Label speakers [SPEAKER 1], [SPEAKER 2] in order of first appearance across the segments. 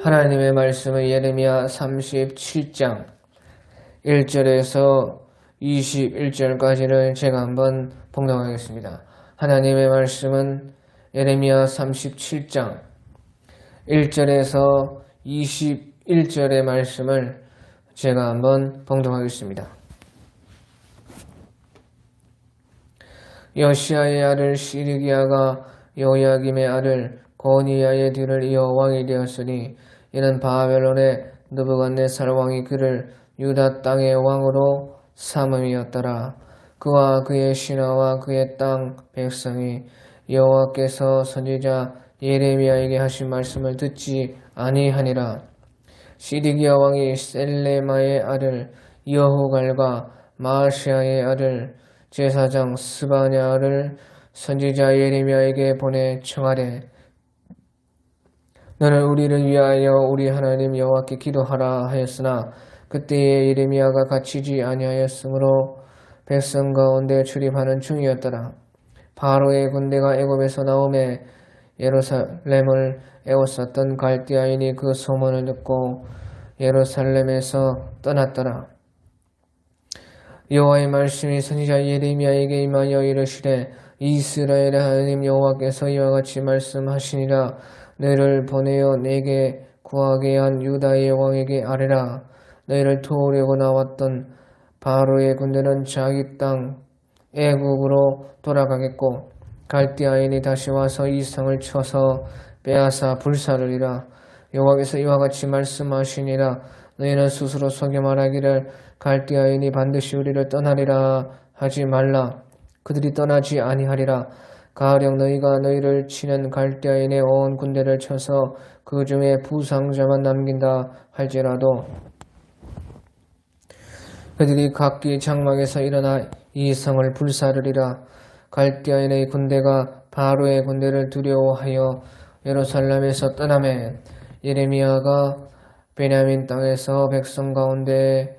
[SPEAKER 1] 하나님의 말씀은 예레미야 37장 1절에서 21절까지를 제가 한번 봉독하겠습니다. 하나님의 말씀은 예레미야 37장 1절에서 21절의 말씀을 제가 한번 봉독하겠습니다. 여시야의 아들 시드기야가 여호야김의 아들 고니야의 뒤를 이어 왕이 되었으니 이는 바벨론의 느부갓네살 왕이 그를 유다 땅의 왕으로 삼음이었더라. 그와 그의 신하와 그의 땅 백성이 여호와께서 선지자 예레미야에게 하신 말씀을 듣지 아니하니라. 시드기야 왕이 셀레마의 아들 여후갈과 마아시아의 아들 제사장 스바냐를 선지자 예레미야에게 보내 청하되 너는 우리를 위하여 우리 하나님 여호와께 기도하라 하였으나 그때에 예레미야가 갇히지 아니하였으므로 백성 가운데 출입하는 중이었더라. 바로의 군대가 애굽에서 나오매 예루살렘을 에워쌌던 갈대아인이 그 소문을 듣고 예루살렘에서 떠났더라. 여호와의 말씀이 선지자 예레미야에게 임하여 이르시되 이스라엘의 하나님 여호와께서 이와 같이 말씀하시니라. 너희를 보내어 내게 구하게 한 유다의 왕에게 아뢰라. 너희를 도우려고 나왔던 바로의 군대는 자기 땅 애국으로 돌아가겠고 갈대아인이 다시 와서 이 성을 쳐서 빼앗아 불사르리라. 여호와께서 이와 같이 말씀하시니라. 너희는 스스로 속여 말하기를 갈대아인이 반드시 우리를 떠나리라 하지 말라. 그들이 떠나지 아니하리라. 가령 너희가 너희를 치는 갈대아인의 온 군대를 쳐서 그 중에 부상자만 남긴다 할지라도 그들이 각기 장막에서 일어나 이 성을 불사르리라. 갈대아인의 군대가 바로의 군대를 두려워하여 예루살렘에서 떠나매 예레미야가 베냐민 땅에서 백성 가운데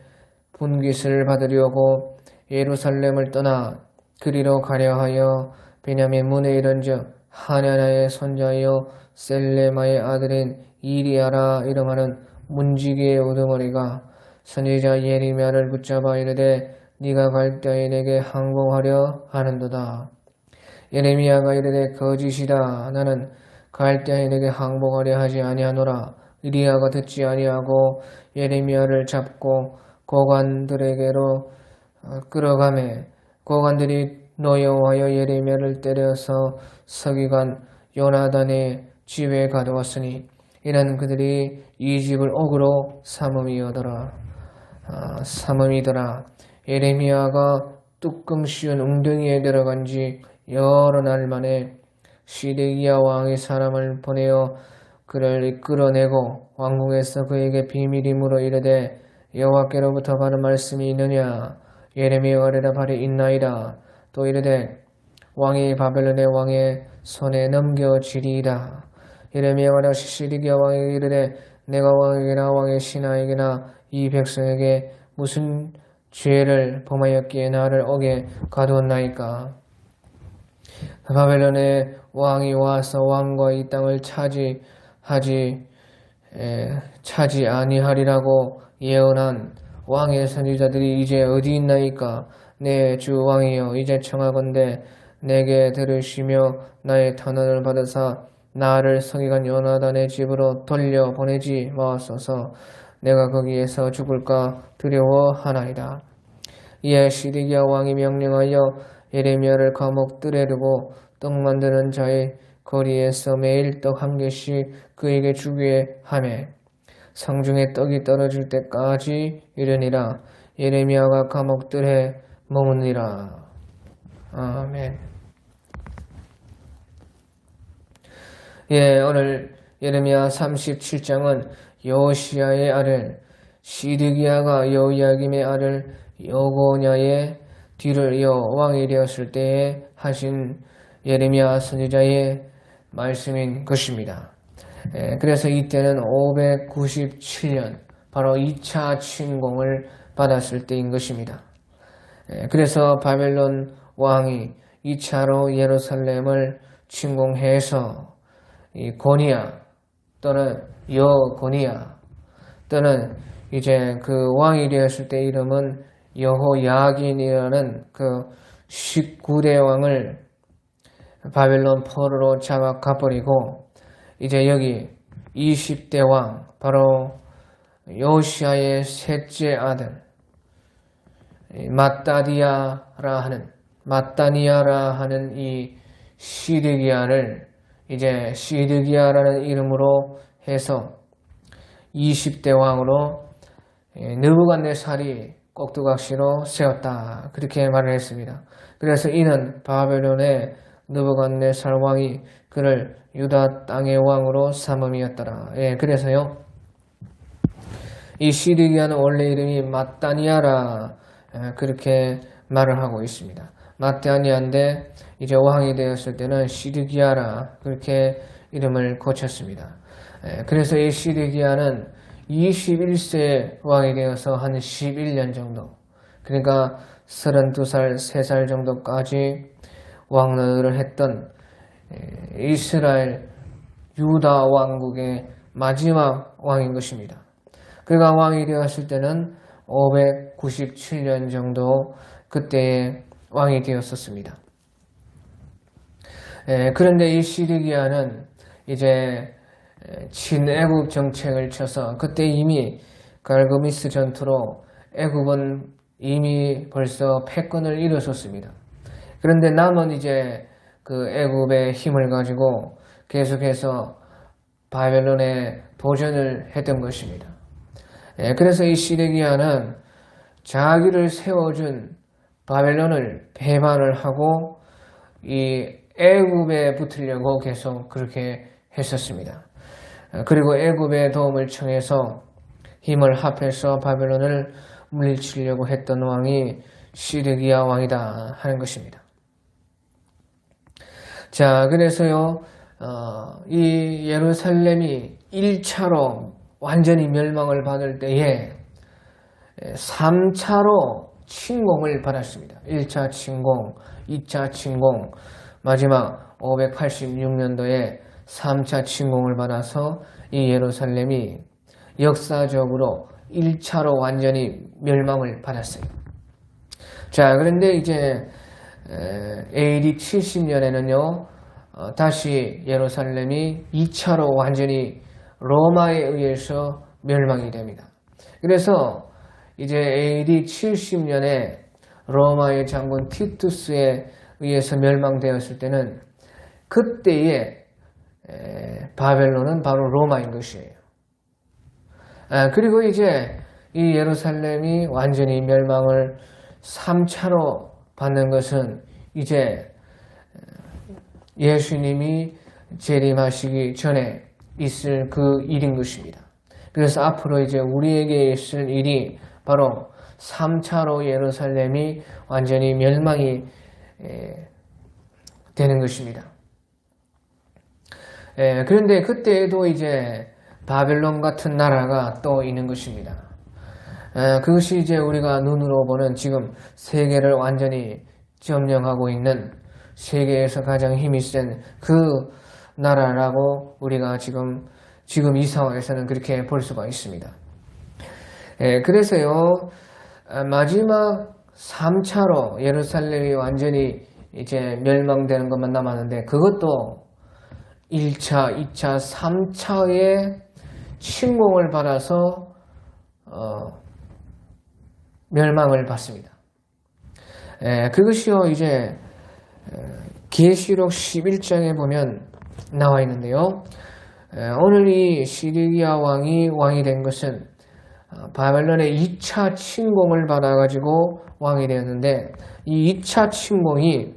[SPEAKER 1] 분깃을 받으려고 예루살렘을 떠나 그리로 가려 하여 베냐민 문에 이른즉 하냐나의 손자여 셀레마의 아들인 이리야라 이름하는 문지기의 우두머리가 선지자 예레미야를 붙잡아 이르되 네가 갈대아인에게 항복하려 하는도다. 예레미야가 이르되 거짓이다. 나는 갈대아인에게 항복하려 하지 아니하노라. 이리야가 듣지 아니하고 예레미야를 잡고 고관들에게로 끌어가매 고관들이 노여워하여 예레미야를 때려서 서기관 요나단의 집에 가두었으니 이는 그들이 이 집을 옥으로 삼음이더라. 예레미야가 뚜껑 씌운 웅덩이에 들어간 지 여러 날 만에 시드기야 왕이 사람을 보내어 그를 이끌어내고 왕궁에서 그에게 비밀임으로 이르되 여호와께로부터 받은 말씀이 있느냐. 예레미야가 대답하되 있나이다. 또 이르되 왕이 바벨론의 왕의 손에 넘겨지리이다. 예레미야가 다시 시드기야 왕에게 이르되 내가 왕에게나 왕의 신하에게나 이 백성에게 무슨 죄를 범하였기에 나를 옥에 가두었나이까. 바벨론의 왕이 와서 왕과 이 땅을 차지 아니하리라고 예언한 왕의 선지자들이 이제 어디 있나이까. 내 주 왕이여 이제 청하건대 내게 들으시며 나의 탄원을 받으사 나를 서기관 요나단의 집으로 돌려보내지 마소서. 내가 거기에서 죽을까 두려워하나이다. 이에 시드기야 왕이 명령하여 예레미야를 감옥들에 두고 떡 만드는 자의 거리에서 매일 떡 한 개씩 그에게 주게 하매 성중에 떡이 떨어질 때까지 이르니라. 예레미야가 감옥들에 머무니라. 아멘. 오늘 예레미야 37장은 여호시야의 아들 시드기야가 여호야김의 아들 여고냐의 뒤를 이어 왕이 되었을 때에 하신 예레미야 선지자의 말씀인 것입니다. 그래서 이때는 597년 바로 2차 침공을 받았을 때인 것입니다. 그래서 바벨론 왕이 2차로 예루살렘을 침공해서 이 고니야 또는 여고니야 또는 이제 그 왕이 되었을 때 이름은 여호야긴이라는 그 19대 왕을 바벨론 포로로 잡아가버리고 이제 여기 20대 왕 바로 요시아의 셋째 아들 마따니아라 하는 이 시드기야를 이제 시드기야라는 이름으로 해서 20대 왕으로 느부갓네살이 꼭두각시로 세웠다. 그렇게 말을 했습니다. 그래서 이는 바벨론의 느부갓네살 왕이 그를 유다 땅의 왕으로 삼음이었더라. 예, 그래서요. 이 시드기야는 원래 이름이 마따니아라 그렇게 말을 하고 있습니다. 마따니아인데 이제 왕이 되었을 때는 시드기야라 그렇게 이름을 고쳤습니다. 그래서 이 시드기야는 21세 왕이 되어서 한 11년 정도 그러니까 32살, 3살 정도까지 왕노릇을 했던 이스라엘 유다 왕국의 마지막 왕인 것입니다. 그가 왕이 되었을 때는 597년 정도 그때의 왕이 되었었습니다. 그런데 이 시드기야는 이제 친애국 정책을 쳐서 그때 이미 갈그미스 전투로 애국은 이미 벌써 패권을 이루었습니다. 그런데 남은 이제 그 애국의 힘을 가지고 계속해서 바벨론에 도전을 했던 것입니다. 그래서 이 시드기야는 자기를 세워준 바벨론을 배반을 하고 이 애굽에 붙으려고 계속 그렇게 했었습니다. 그리고 애굽의 도움을 청해서 힘을 합해서 바벨론을 물리치려고 했던 왕이 시드기야 왕이다 하는 것입니다. 자, 그래서요, 이 예루살렘이 1차로 완전히 멸망을 받을 때에 3차로 침공을 받았습니다. 1차 침공, 2차 침공, 마지막 586년도에 3차 침공을 받아서 이 예루살렘이 역사적으로 1차로 완전히 멸망을 받았어요. 자, 그런데 이제 AD 70년에는요, 다시 예루살렘이 2차로 완전히 로마에 의해서 멸망이 됩니다. 그래서 이제 AD 70년에 로마의 장군 티투스에 의해서 멸망되었을 때는 그때의 바벨론은 바로 로마인 것이에요. 그리고 이제 이 예루살렘이 완전히 멸망을 3차로 받는 것은 이제 예수님이 재림하시기 전에 있을 그 일인 것입니다. 그래서 앞으로 이제 우리에게 있을 일이 바로 3차로 예루살렘이 완전히 멸망이 되는 것입니다. 그런데 그때에도 이제 바벨론 같은 나라가 또 있는 것입니다. 그것이 이제 우리가 눈으로 보는 지금 세계를 완전히 점령하고 있는 세계에서 가장 힘이 센 그 나라라고 우리가 지금 이 상황에서는 그렇게 볼 수가 있습니다. 그래서요, 마지막 3차로 예루살렘이 완전히 이제 멸망되는 것만 남았는데 그것도 1차, 2차, 3차의 침공을 받아서 멸망을 받습니다. 그것이요 이제 계시록 11장에 보면 나와 있는데요. 오늘 이 시드기야 왕이 된 것은 바벨론의 2차 침공을 받아가지고 왕이 되었는데 이 2차 침공이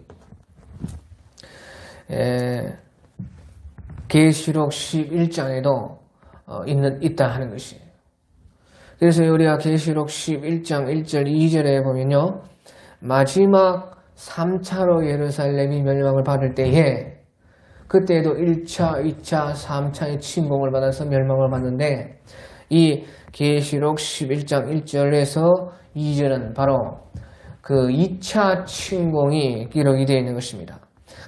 [SPEAKER 1] 계시록 11장에도 있다 하는 것이에요. 그래서 우리가 계시록 11장 1절 2절에 보면요. 마지막 3차로 예루살렘이 멸망을 받을 때에 그때에도 1차, 2차, 3차의 침공을 받아서 멸망을 받는데 이 계시록 11장 1절에서 2절은 바로 그 2차 침공이 기록이 되어 있는 것입니다.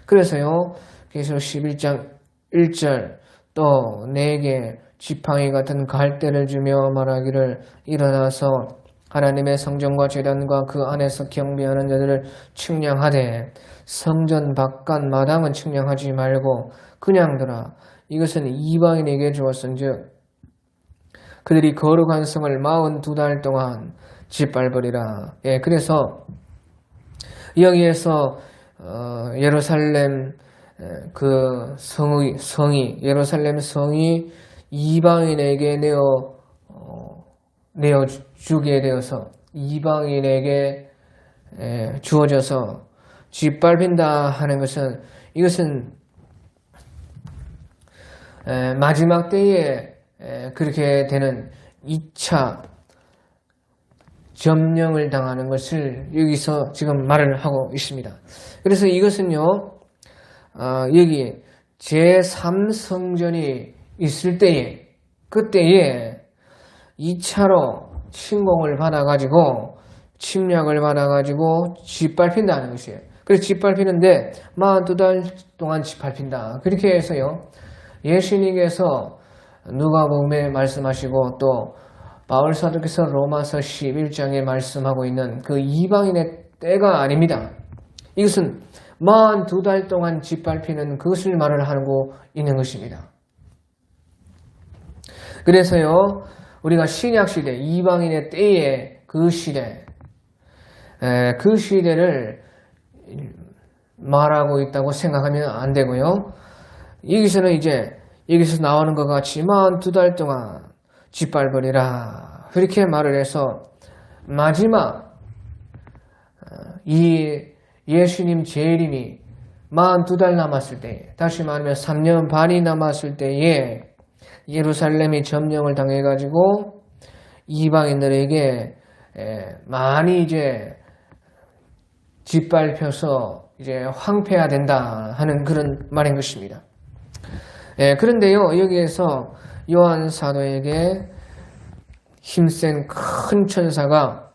[SPEAKER 1] 그래서요. 계시록 11장 1절 또 내게 지팡이 같은 갈대를 주며 말하기를 일어나서 하나님의 성전과 제단과 그 안에서 경배하는 자들을 측량하되 성전 바깥 마당은 측량하지 말고 그냥 두라. 이것은 이방인에게 주었은즉 그들이 거룩한 성을 42달 동안 짓밟으리라. 예, 그래서 여기에서 예루살렘 그 성이 예루살렘 성이 이방인에게 내어 주게 되어서 이방인에게 주어져서 짓밟힌다 하는 것은 이것은 마지막 때에 그렇게 되는 2차 점령을 당하는 것을 여기서 지금 말을 하고 있습니다. 그래서 이것은요, 여기 제3성전이 있을 때에, 그때에 2차로 침공을 받아가지고, 침략을 받아가지고 짓밟힌다는 것이에요. 그래서 짓밟히는데 42달 동안 짓밟힌다. 그렇게 해서요, 예수님께서 누가복음에 말씀하시고 또 바울사도께서 로마서 11장에 말씀하고 있는 그 이방인의 때가 아닙니다. 이것은 42달 동안 짓밟히는 그것을 말을 하고 있는 것입니다. 그래서요, 우리가 신약시대, 이방인의 때의 그 시대, 그 시대를 말하고 있다고 생각하면 안 되고요. 여기서는 이제 여기서 나오는 것 같이 42달 동안 짓밟으리라 그렇게 말을 해서 마지막 이 예수님 재림이 42달 남았을 때, 다시 말하면 3년 반이 남았을 때에 예루살렘이 점령을 당해가지고 이방인들에게 많이 이제 짓밟혀서 이제 황폐해야 된다 하는 그런 말인 것입니다. 그런데요, 여기에서 요한 사도에게 힘센 큰 천사가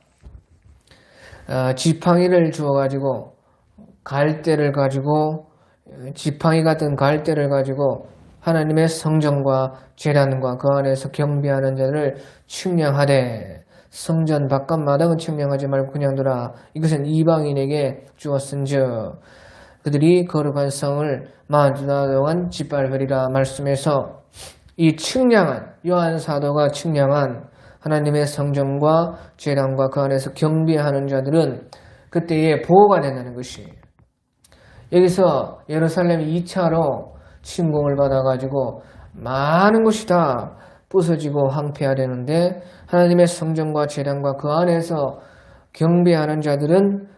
[SPEAKER 1] 지팡이를 주어가지고 갈대를 가지고 지팡이 같은 갈대를 가지고 하나님의 성전과 제단과 그 안에서 경배하는 자들을 측량하되 성전 바깥 마당은 측량하지 말고 그냥 두라. 이것은 이방인에게 주었은즉 그들이 거룩한 성을 42달 동안 짓밟으리라 말씀해서 이 측량한 요한 사도가 측량한 하나님의 성전과 제단과 그 안에서 경배하는 자들은 그때에 보호가 된다는 것이에요. 여기서 예루살렘 2차로 침공을 받아가지고 많은 것이 다 부서지고 황폐해야 되는데 하나님의 성전과 제단과 그 안에서 경배하는 자들은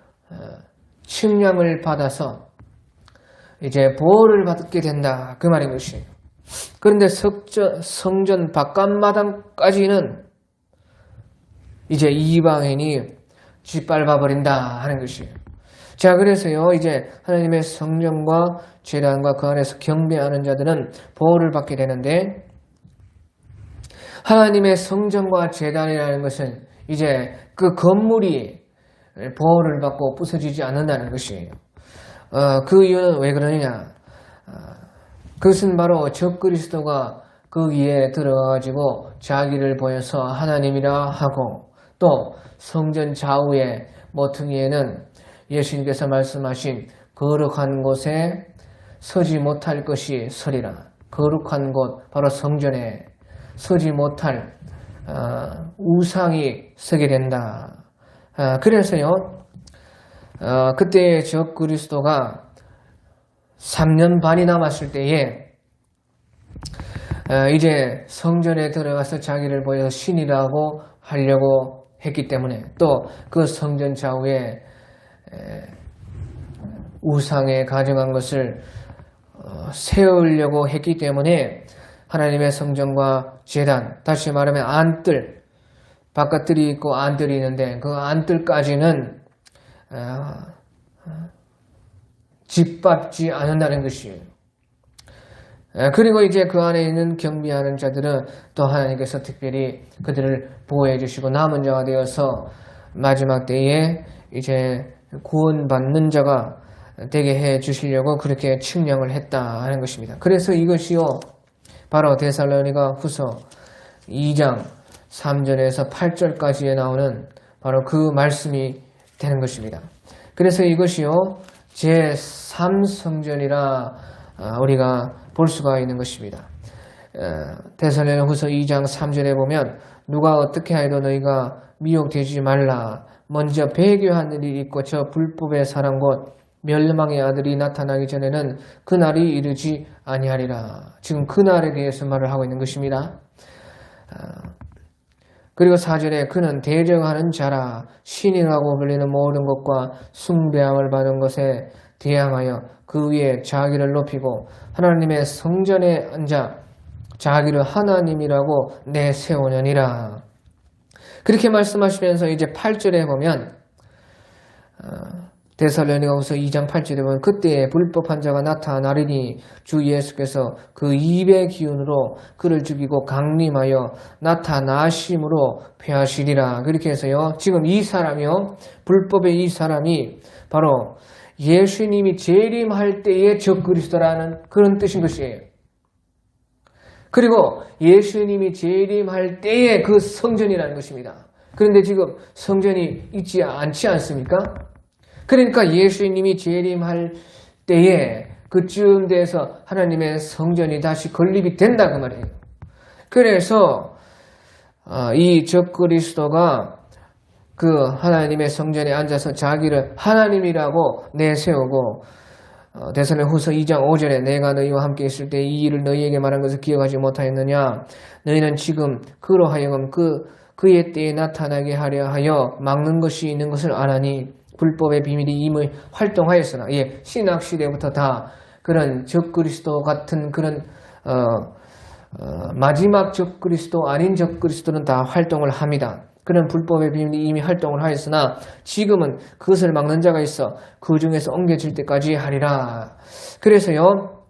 [SPEAKER 1] 측량을 받아서 이제 보호를 받게 된다 그 말인 것이에요. 그런데 성전 바깥마당까지는 이제 이방인이 짓밟아 버린다 하는 것이에요. 자, 그래서요, 이제 하나님의 성전과 제단과 그 안에서 경배하는 자들은 보호를 받게 되는데 하나님의 성전과 제단이라는 것은 이제 그 건물이 보호를 받고 부서지지 않는다는 것이에요. 그 이유는 왜 그러느냐? 그것은 바로 적그리스도가 그 위에 들어가가지고 자기를 보여서 하나님이라 하고 또 성전 좌우의 모퉁이에는 예수님께서 말씀하신 거룩한 곳에 서지 못할 것이 서리라. 거룩한 곳, 바로 성전에 서지 못할 우상이 서게 된다. 그래서요, 그때 적그리스도가 3년 반이 남았을 때에 이제 성전에 들어가서 자기를 보여서 신이라고 하려고 했기 때문에 또 그 성전 좌우에 우상에 가정한 것을 세우려고 했기 때문에 하나님의 성전과 제단, 다시 말하면 안뜰, 바깥뜰이 있고 안뜰이 있는데 그 안뜰까지는 짓밟지 않는다는 것이에요. 그리고 이제 그 안에 있는 경비하는 자들은 또 하나님께서 특별히 그들을 보호해 주시고 남은 자가 되어서 마지막 때에 이제 구원받는 자가 되게 해 주시려고 그렇게 측량을 했다 하는 것입니다. 그래서 이것이요, 바로 데살로니가 후서 2장 3절에서 8절까지에 나오는 바로 그 말씀이 되는 것입니다. 그래서 이것이요 제3성전이라 우리가 볼 수가 있는 것입니다. 데살로니가 후서 2장 3절에 보면 누가 어떻게 하여도 너희가 미혹되지 말라. 먼저 배교하는 일이 있고 저 불법의 사람 곧 멸망의 아들이 나타나기 전에는 그날이 이르지 아니하리라. 지금 그날에 대해서 말을 하고 있는 것입니다. 그리고 4절에 그는 대적하는 자라 신이라고 불리는 모든 것과 숭배함을 받은 것에 대항하여 그 위에 자기를 높이고 하나님의 성전에 앉아 자기를 하나님이라고 내세우느니라. 그렇게 말씀하시면서 이제 8절에 보면 데살로니가 후서 2장 8절에 보면 그때에 불법한 자가 나타나리니 주 예수께서 그 입의 기운으로 그를 죽이고 강림하여 나타나심으로 폐하시리라. 그렇게 해서요 지금 이 사람이요 불법의 이 사람이 바로 예수님이 재림할 때의 적그리스도라는 그런 뜻인 것이에요. 그리고 예수님이 재림할 때의 그 성전이라는 것입니다. 그런데 지금 성전이 있지 않지 않습니까? 그러니까 예수님이 재림할 때에 그쯤 돼서 하나님의 성전이 다시 건립이 된다 그 말이에요. 그래서 이 적그리스도가 그 하나님의 성전에 앉아서 자기를 하나님이라고 내세우고 데살로니가 후서 2장 5절에 내가 너희와 함께 있을 때 이 일을 너희에게 말한 것을 기억하지 못하였느냐. 너희는 지금 그로 하여금 그의 때에 나타나게 하려 하여 막는 것이 있는 것을 아나니 불법의 비밀이 이미 활동하였으나 신학시대부터 다 그런 적그리스도 같은 그런 마지막 적그리스도 아닌 적그리스도는 다 활동을 합니다. 그런 불법의 비밀이 이미 활동을 하였으나 지금은 그것을 막는 자가 있어 그 중에서 옮겨질 때까지 하리라. 그래서요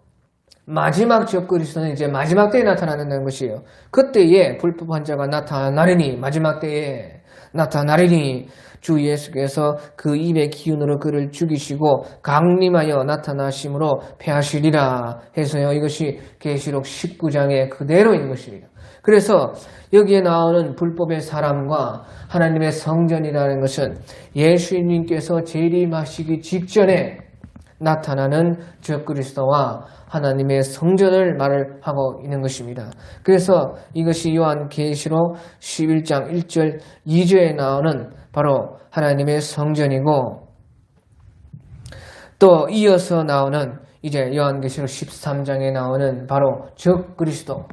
[SPEAKER 1] 마지막 적그리스도는 이제 마지막 때에 나타나는 것이에요. 그때에 불법한 자가 나타나리니 마지막 때에 나타나리니 주 예수께서 그 입의 기운으로 그를 죽이시고 강림하여 나타나심으로 폐하시리라 해서요 이것이 계시록 19장의 그대로인 것입니다. 그래서 여기에 나오는 불법의 사람과 하나님의 성전이라는 것은 예수님께서 재림하시기 직전에 나타나는 적그리스도와 하나님의 성전을 말을 하고 있는 것입니다. 그래서 이것이 요한계시록 11장 1절 2절에 나오는 바로 하나님의 성전이고 또 이어서 나오는 이제 요한계시록 13장에 나오는 바로 적그리스도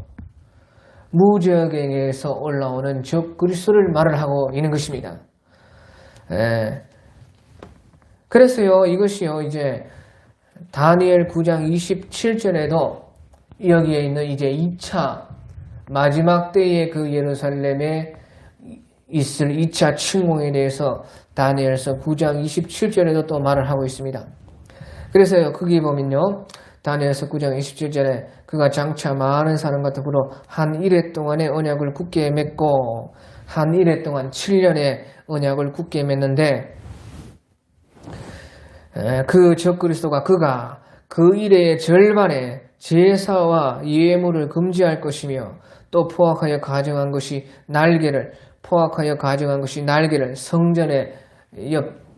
[SPEAKER 1] 무적에게서 올라오는 적그리스도를 말을 하고 있는 것입니다. 그래서요 이것이요 이제 다니엘 9장 27절에도 여기에 있는 이제 2차 마지막 때의 그 예루살렘에 있을 2차 침공에 대해서 다니엘서 9장 27절에도 또 말을 하고 있습니다. 그래서요 거기 보면요 다니엘서 9장 27절에 그가 장차 많은 사람과 더불어 한 이레 동안의 언약을 굳게 맺고 한 이레 동안 7년의 언약을 굳게 맺는데 그 적그리스도가 그가 그 이레의 절반에 제사와 예물을 금지할 것이며 또 포악하여 가정한 것이 날개를 성전의 옆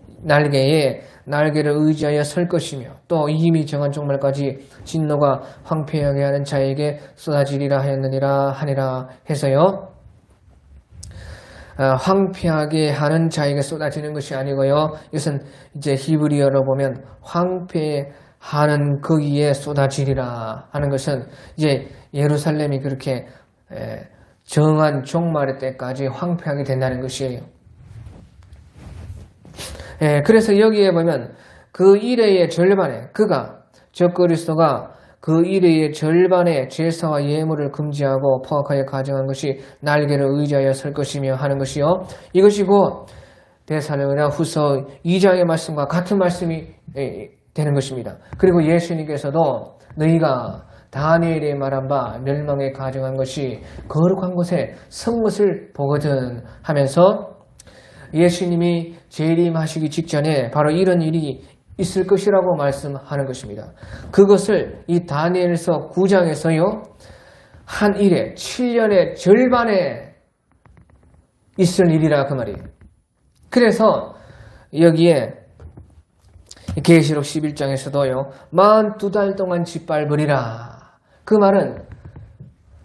[SPEAKER 1] 날개를 의지하여 설 것이며 또 이미 정한 종말까지 진노가 황폐하게 하는 자에게 쏟아지리라 하니라 해서요. 황폐하게 하는 자에게 쏟아지는 것이 아니고요. 이것은 이제 히브리어로 보면 황폐하는 거기에 쏟아지리라 하는 것은 이제 예루살렘이 그렇게 정한 종말의 때까지 황폐하게 된다는 것이에요. 그래서 여기에 보면 그 이레의 절반에 적그리스도가 그 이레의 절반에 제사와 예물을 금지하고 포악하여 가정한 것이 날개를 의지하여 설 것이며 하는 것이요. 이것이 곧 데살로니가 후서 2장의 말씀과 같은 말씀이 되는 것입니다. 그리고 예수님께서도 너희가 다니엘이 말한 바 멸망에 가정한 것이 거룩한 곳에 선 것을 보거든 하면서 예수님이 재림하시기 직전에 바로 이런 일이 있을 것이라고 말씀하는 것입니다. 그것을 이 다니엘서 9장에서요 한 일에 7년의 절반에 있을 일이라 그 말이에요. 그래서 여기에 계시록 11장에서도요. 42달 동안 짓밟으리라. 그 말은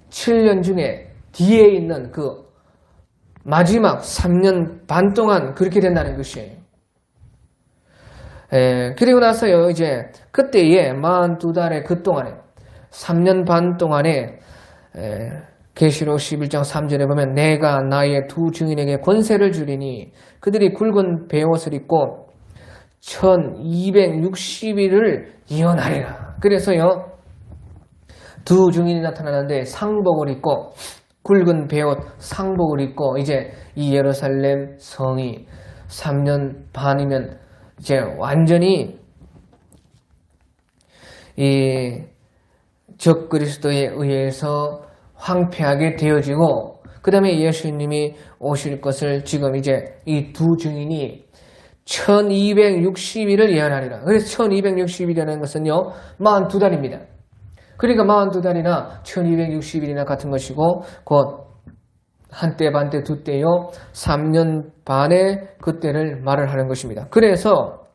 [SPEAKER 1] 7년 중에 뒤에 있는 그 마지막 3년 반 동안 그렇게 된다는 것이에요. 그리고 나서요. 이제 그때에 42달의 그 동안에 3년 반 동안에 계시록 11장 3절에 보면 내가 나의 두 증인에게 권세를 주리니 그들이 굵은 베옷을 입고 1260일을 예언하리라. 그래서요. 두 증인이 나타나는데 상복을 입고 굵은 베옷 상복을 입고 이제 이 예루살렘 성이 3년 반이면 이제 완전히 이 적그리스도에 의해서 황폐하게 되어지고 그 다음에 예수님이 오실 것을 지금 이제 이 두 증인이 1260일을 예언하리라. 그래서 1260일이라는 것은요 42달입니다. 그러니까 42달이나 1260일이나 같은 것이고 곧 한때 반때 두때요 3년 반의 그때를 말을 하는 것입니다. 그래서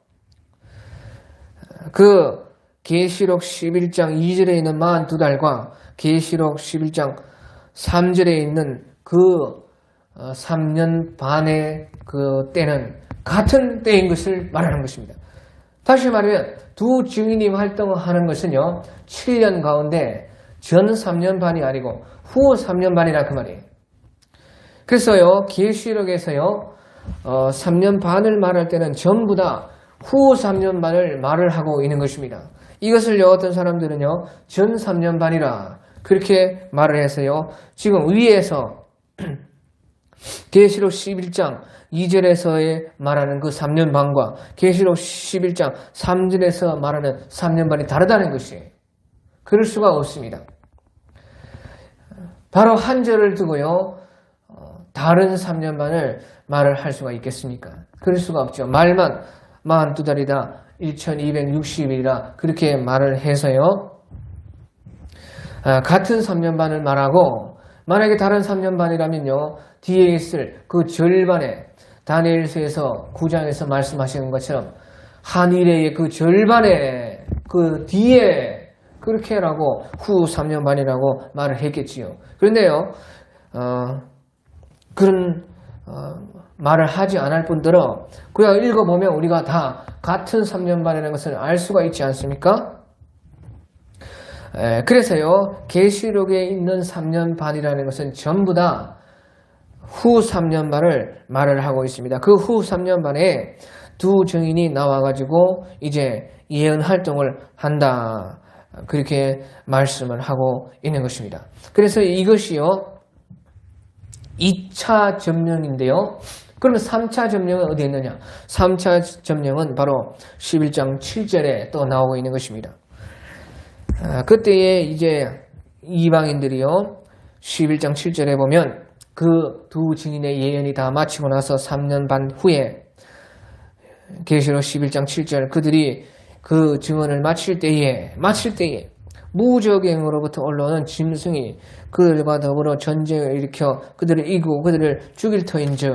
[SPEAKER 1] 그 계시록 11장 2절에 있는 42달과 계시록 11장 3절에 있는 그 3년 반의 그 때는 같은 때인 것을 말하는 것입니다. 다시 말하면 두 증인이 활동하는 것은요 7년 가운데 전 3년 반이 아니고 후 3년 반이라 그 말이에요. 그래서요 계시록에서요 3년 반을 말할 때는 전부 다 후 3년 반을 말을 하고 있는 것입니다. 이것을요 어떤 사람들은요 전 3년 반이라 그렇게 말을 해서요 지금 위에서 계시록 11장 2절에서의 말하는 그 3년 반과 계시록 11장 3절에서 말하는 3년 반이 다르다는 것이에요. 그럴 수가 없습니다. 바로 한 절을 두고요 다른 3년 반을 말을 할 수가 있겠습니까? 그럴 수가 없죠. 말만 42달이다 1260일이라 그렇게 말을 해서요 같은 3년 반을 말하고 만약에 다른 3년 반이라면요 뒤에 있을 그 절반에 다니엘서에서 9장에서 말씀하시는 것처럼 한 일의 그 절반에 그 뒤에 그렇게라고 후 3년 반이라고 말을 했겠지요. 그런데요 그런 말을 하지 않을 뿐더러 그냥 읽어보면 우리가 다 같은 3년 반이라는 것을 알 수가 있지 않습니까? 그래서요 계시록에 있는 3년 반이라는 것은 전부 다 후 3년 반을 말을 하고 있습니다. 그 후 3년 반에 두 증인이 나와가지고 이제 예언 활동을 한다. 그렇게 말씀을 하고 있는 것입니다. 그래서 이것이요 2차 점령인데요. 그러면 3차 점령은 어디에 있느냐? 3차 점령은 바로 11장 7절에 또 나오고 있는 것입니다. 그때에 이제 이방인들이요 11장 7절에 보면 그 두 증인의 예언이 다 마치고 나서 3년 반 후에 계시록 11장 7절 그들이 그 증언을 마칠 때에 무적행으로부터 올라오는 짐승이 그들과 더불어 전쟁을 일으켜 그들을 이기고 그들을 죽일 터인즉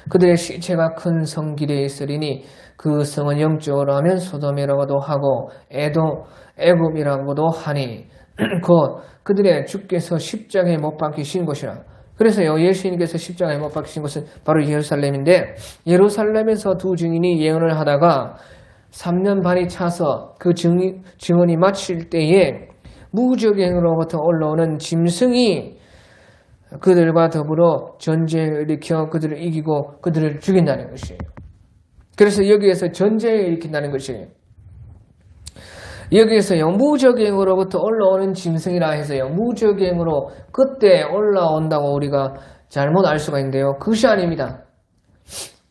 [SPEAKER 1] 그들의 시체가 큰 성 길에 있으리니 그 성은 영적으로 하면 소돔이라고도 하고 애굽이라고도 하니 곧 그들의 주께서 십자가에 못 박히신 곳이라. 그래서요 예수님께서 십자가에 못 박히신 곳은 바로 예루살렘인데 예루살렘에서 두 증인이 예언을 하다가 3년 반이 차서 그 증언이 마칠 때에 무적행으로부터 올라오는 짐승이 그들과 더불어 전쟁을 일으켜 그들을 이기고 그들을 죽인다는 것이에요. 그래서 여기에서 전쟁을 일으킨다는 것이에요. 여기에서요 무적행으로부터 올라오는 짐승이라 해서요 무적행으로 그때 올라온다고 우리가 잘못 알 수가 있는데요 그것이 아닙니다.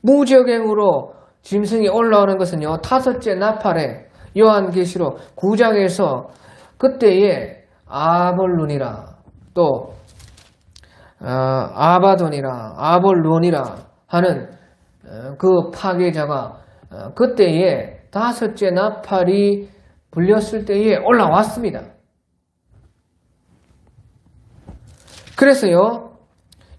[SPEAKER 1] 무적행으로 짐승이 올라오는 것은요 5째 나팔에 요한계시록 9장에서 그때에 아볼론이라 또 아바돈이라 아볼론이라 하는 그 파괴자가 그때에 5째 나팔이 불렸을 때에 올라왔습니다. 그래서요,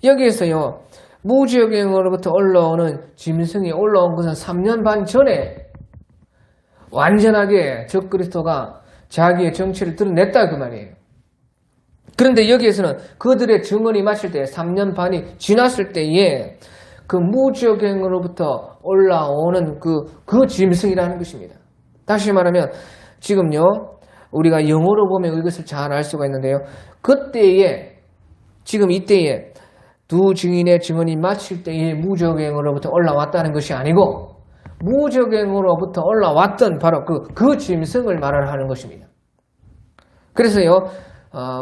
[SPEAKER 1] 여기에서요, 무지역행으로부터 올라오는 짐승이 올라온 것은 3년 반 전에 완전하게 적그리스도가 자기의 정체를 드러냈다 그 말이에요. 그런데 여기에서는 그들의 증언이 마칠 때 3년 반이 지났을 때에 그 무지역행으로부터 올라오는 그 짐승이라는 것입니다. 다시 말하면 지금요, 우리가 영어로 보면 이것을 잘 알 수가 있는데요. 그때에, 지금 이때에 두 증인의 증언이 마칠 때에 무지역행으로부터 올라왔다는 것이 아니고 무지역행으로부터 올라왔던 바로 그 짐승을 말하는 것입니다. 그래서요,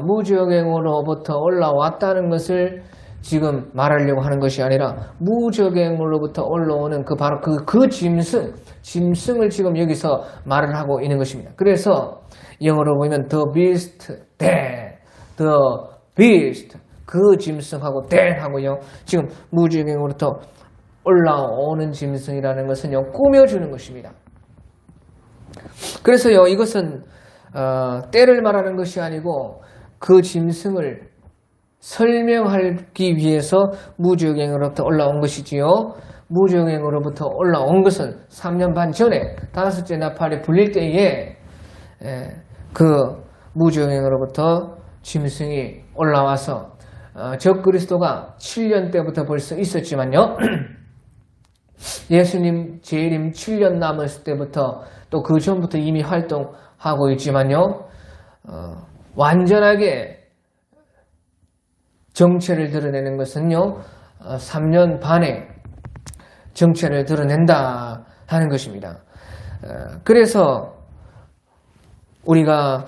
[SPEAKER 1] 무지역행으로부터 올라왔다는 것을 지금 말하려고 하는 것이 아니라 무지역행으로부터 올라오는 바로 그 짐승을 지금 여기서 말을 하고 있는 것입니다. 그래서 영어로 보면 the beast, the beast, 그 짐승하고 하고요. 지금 무지역행으로부터 올라오는 짐승이라는 것은요, 꾸며주는 것입니다. 그래서요, 이것은 때를 말하는 것이 아니고 그 짐승을 설명하기 위해서 무지역행으로부터 올라온 것이지요. 무지역행으로부터 올라온 것은 3년 반 전에 다섯째 나팔이 불릴 때에 그 무지역행으로부터 짐승이 올라와서 적그리스도가 7년 때부터 벌써 있었지만요. 예수님 재림 7년 남았을 때부터 또 그 전부터 이미 활동하고 있지만요. 완전하게 정체를 드러내는 것은요. 3년 반에 정체를 드러낸다 하는 것입니다. 그래서 우리가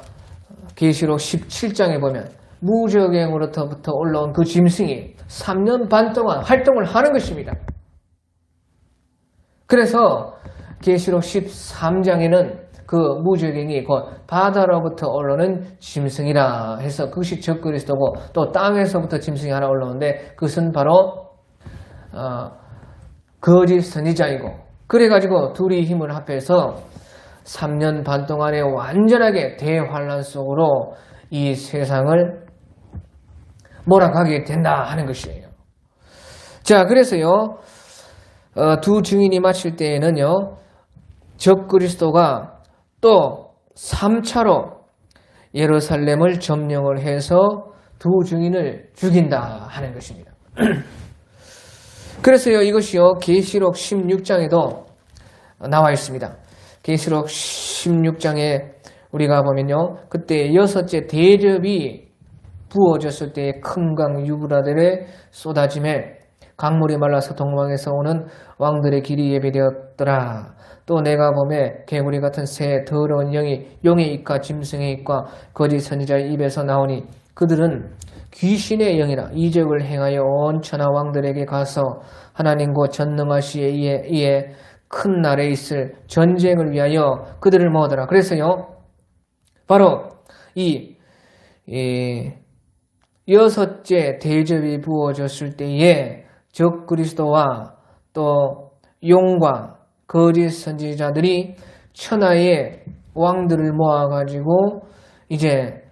[SPEAKER 1] 계시록 17장에 보면 무지역행으로부터 올라온 그 짐승이 3년 반 동안 활동을 하는 것입니다. 그래서 계시록 13장에는 그 무지역행이 곧 바다로부터 올라오는 짐승이라 해서 그것이 적그리스도고 또 땅에서부터 짐승이 하나 올라오는데 그것은 바로 거짓 선지자이고 그래가지고 둘이 힘을 합해서 3년 반 동안에 완전하게 대환란 속으로 이 세상을 몰아가게 된다 하는 것이에요. 자, 그래서요, 두 증인이 마칠 때에는요, 적그리스도가 또 3차로 예루살렘을 점령을 해서 두 증인을 죽인다 하는 것입니다. 그래서요, 이것이요, 계시록 16장에도 나와 있습니다. 계시록 16장에 우리가 보면요, 그때 여섯째 대접이 부어졌을 때에 큰 강 유브라데에 쏟아짐에 강물이 말라서 동방에서 오는 왕들의 길이 예비되었더라. 또 내가 보매 개구리 같은 새 더러운 영이 용의 입과 짐승의 입과 거짓 선지자의 입에서 나오니 그들은 귀신의 영이라 이적을 행하여 온 천하 왕들에게 가서 하나님과 전능하시에 이에 큰 날에 있을 전쟁을 위하여 그들을 모으더라. 그래서요, 바로 이 여섯째 대접이 부어졌을 때에 적그리스도와 또 용과 거짓 선지자들이 천하의 왕들을 모아가지고 이제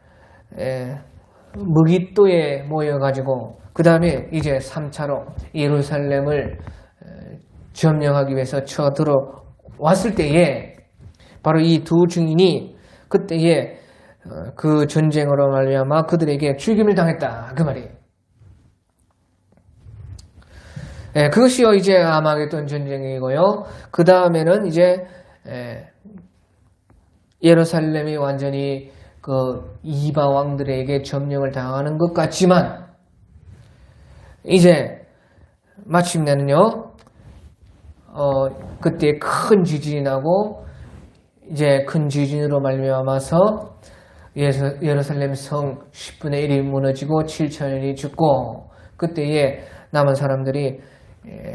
[SPEAKER 1] 무깃도에 모여가지고 그 다음에 이제 3차로 예루살렘을 점령하기 위해서 쳐들어왔을 때에 바로 이 두 증인이 그때에 그 전쟁으로 말미암아 그들에게 죽임을 당했다 그 말이에요. 그것이요 이제 아마겟돈 전쟁이고요. 그 다음에는 이제 예루살렘이 완전히 그 이방 왕들에게 점령을 당하는 것 같지만 이제 마침내는요. 그때 큰 지진이 나고 이제 큰 지진으로 말미암아서 예루살렘 성 10분의 1이 무너지고 7천인이 죽고 그때에 남은 사람들이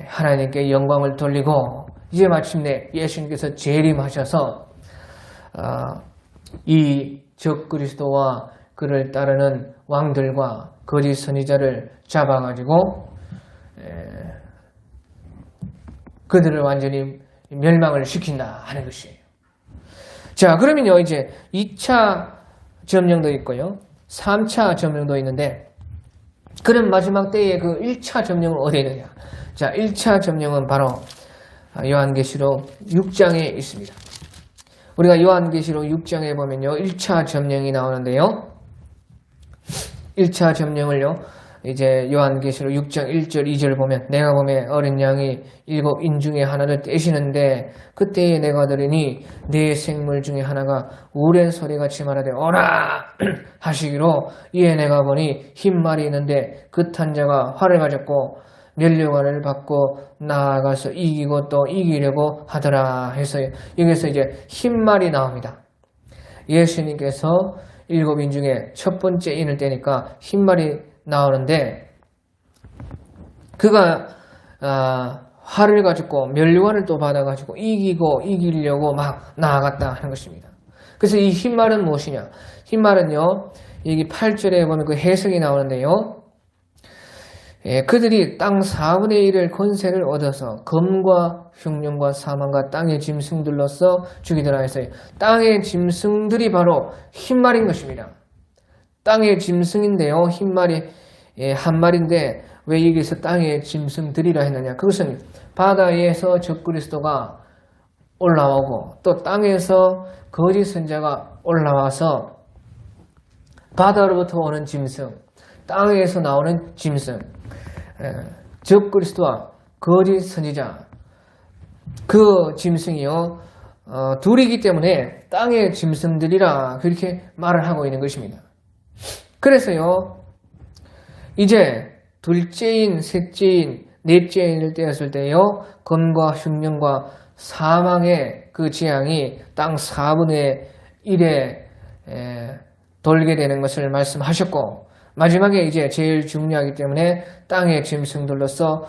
[SPEAKER 1] 하나님께 영광을 돌리고 이제 마침내 예수님께서 재림하셔서 이 적그리스도와 그를 따르는 왕들과 거짓 선지자를 잡아가지고 그들을 완전히 멸망을 시킨다 하는 것이에요. 자, 그러면요 이제 2차 점령도 있고요 3차 점령도 있는데 그런 마지막 때의 그 1차 점령은 어디에 있느냐? 자, 1차 점령은 바로 요한계시록 6장에 있습니다. 우리가 요한계시록 6장에 보면요, 1차 점령이 나오는데요. 1차 점령을요, 이제 요한계시록 6장 1절 2절 보면 내가 보면 어린 양이 7인 중에 하나를 떼시는데 그때에 내가 들으니 네 생물 중에 하나가 우레 소리같이 말하되 오라 하시기로 이에 내가 보니 흰 말이 있는데 그 탄 자가 활을 가졌고 면류관을 받고 나아가서 이기고 또 이기려고 하더라 해서 여기서 이제 흰 말이 나옵니다. 예수님께서 7인 중에 첫 번째 인을 떼니까 흰 말이 나오는데 그가 활을 가지고 면류관을 또 받아가지고 이기려고 막 나아갔다 하는 것입니다. 그래서 이 흰말은 무엇이냐? 흰말은요, 여기 8절에 보면 그 해석이 나오는데요. 그들이 땅 4분의 1을 권세를 얻어서 검과 흉년과 사망과 땅의 짐승들로서 죽이더라 했어요. 땅의 짐승들이 바로 흰말인 것입니다. 땅의 짐승인데요. 흰말이 한 마리인데 왜 여기서 땅의 짐승들이라 했느냐. 그것은 바다에서 적그리스도가 올라오고 또 땅에서 거짓 선자가 올라와서 바다로부터 오는 짐승, 땅에서 나오는 짐승, 적그리스도와 거짓 선지자, 그 짐승이요 둘이기 때문에 땅의 짐승들이라 그렇게 말을 하고 있는 것입니다. 그래서요, 이제 둘째인, 셋째인, 넷째인을 떼었을 때요, 검과 흉년과 사망의 그 재앙이 땅 4분의 1에 돌게 되는 것을 말씀하셨고, 마지막에 이제 제일 중요하기 때문에 땅의 짐승들로서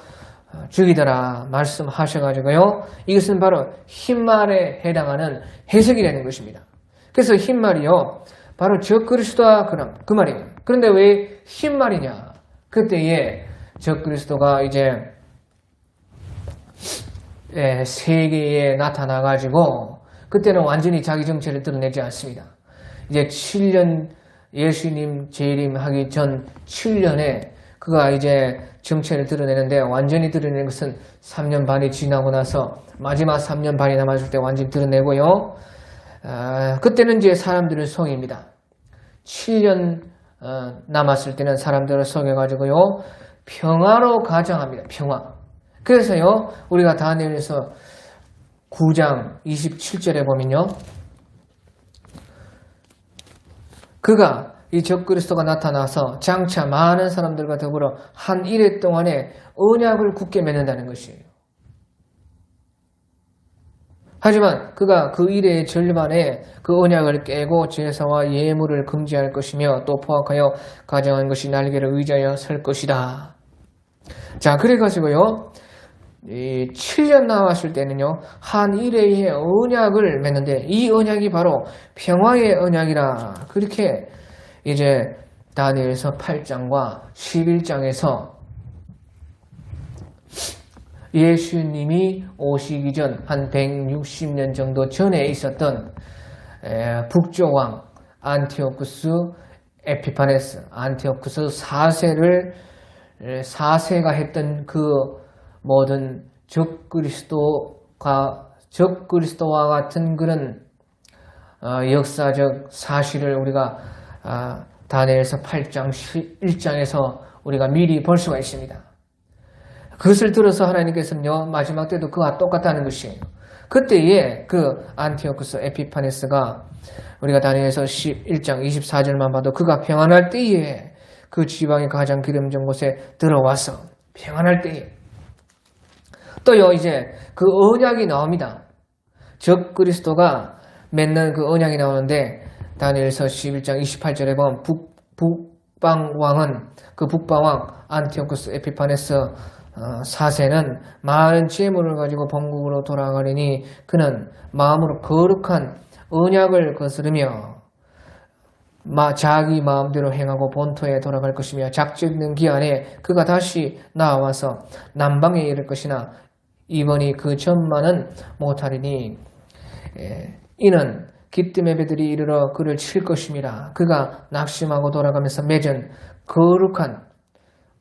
[SPEAKER 1] 죽이더라 말씀하셔가지고요, 이것은 바로 흰말에 해당하는 해석이라는 것입니다. 그래서 흰말이요, 바로 적그리스도와 그 말이에요. 그런데 왜 흰말이냐? 그때에 적그리스도가 이제 세계에 나타나가지고 그때는 완전히 자기 정체를 드러내지 않습니다. 이제 7년 예수님 재림하기 전 7년에 그가 이제 정체를 드러내는데 완전히 드러내는 것은 3년 반이 지나고 나서 마지막 3년 반이 남았을 때 완전히 드러내고요. 그때는 이제 사람들을 속입니다. 7년 남았을 때는 사람들을 속여가지고요, 평화로 가정합니다. 평화. 그래서요, 우리가 다니엘서 9장 27절에 보면요, 그가 이 적그리스도가 나타나서 장차 많은 사람들과 더불어 한 일해 동안에 언약을 굳게 맺는다는 것이에요. 하지만 그가 그 일의 절반에 그 언약을 깨고 제사와 예물을 금지할 것이며 또 포악하여 가정한 것이 날개를 의지하여 설 것이다. 자, 그래가지고요, 이 7년 남았을 때는요, 한 일회의 언약을 맺는데 이 언약이 바로 평화의 언약이라 그렇게 이제 다니엘서 8장과 11장에서 예수님이 오시기 전 한 160년 정도 전에 있었던 북쪽 왕 안티오쿠스 에피파네스, 안티오쿠스 4세가 했던 그 모든 적그리스도와 같은 그런 역사적 사실을 우리가 다니엘서 8장 1장에서 우리가 미리 볼 수가 있습니다. 그것을 들어서 하나님께서는요, 마지막 때도 그와 똑같다는 것이에요. 그때에 그 안티오쿠스 에피파네스가 우리가 다니엘서 11장 24절만 봐도 그가 평안할 때에 그 지방의 가장 기름진 곳에 들어와서 평안할 때에 또요, 이제 그 언약이 나옵니다. 적그리스도가 맺는 그 언약이 나오는데 다니엘서 11장 28절에 보면 북방왕은 그 북방왕 안티오쿠스 에피파네스 4세는 많은 재물을 가지고 본국으로 돌아가려니 그는 마음으로 거룩한 언약을 거스르며 자기 마음대로 행하고 본토에 돌아갈 것이며 작정된 기한에 그가 다시 나와서 남방에 이를 것이나 이번이 그 전만은 못하리니 이는 기뜸의 배들이 이르러 그를 칠 것임이라. 그가 낙심하고 돌아가면서 맺은 거룩한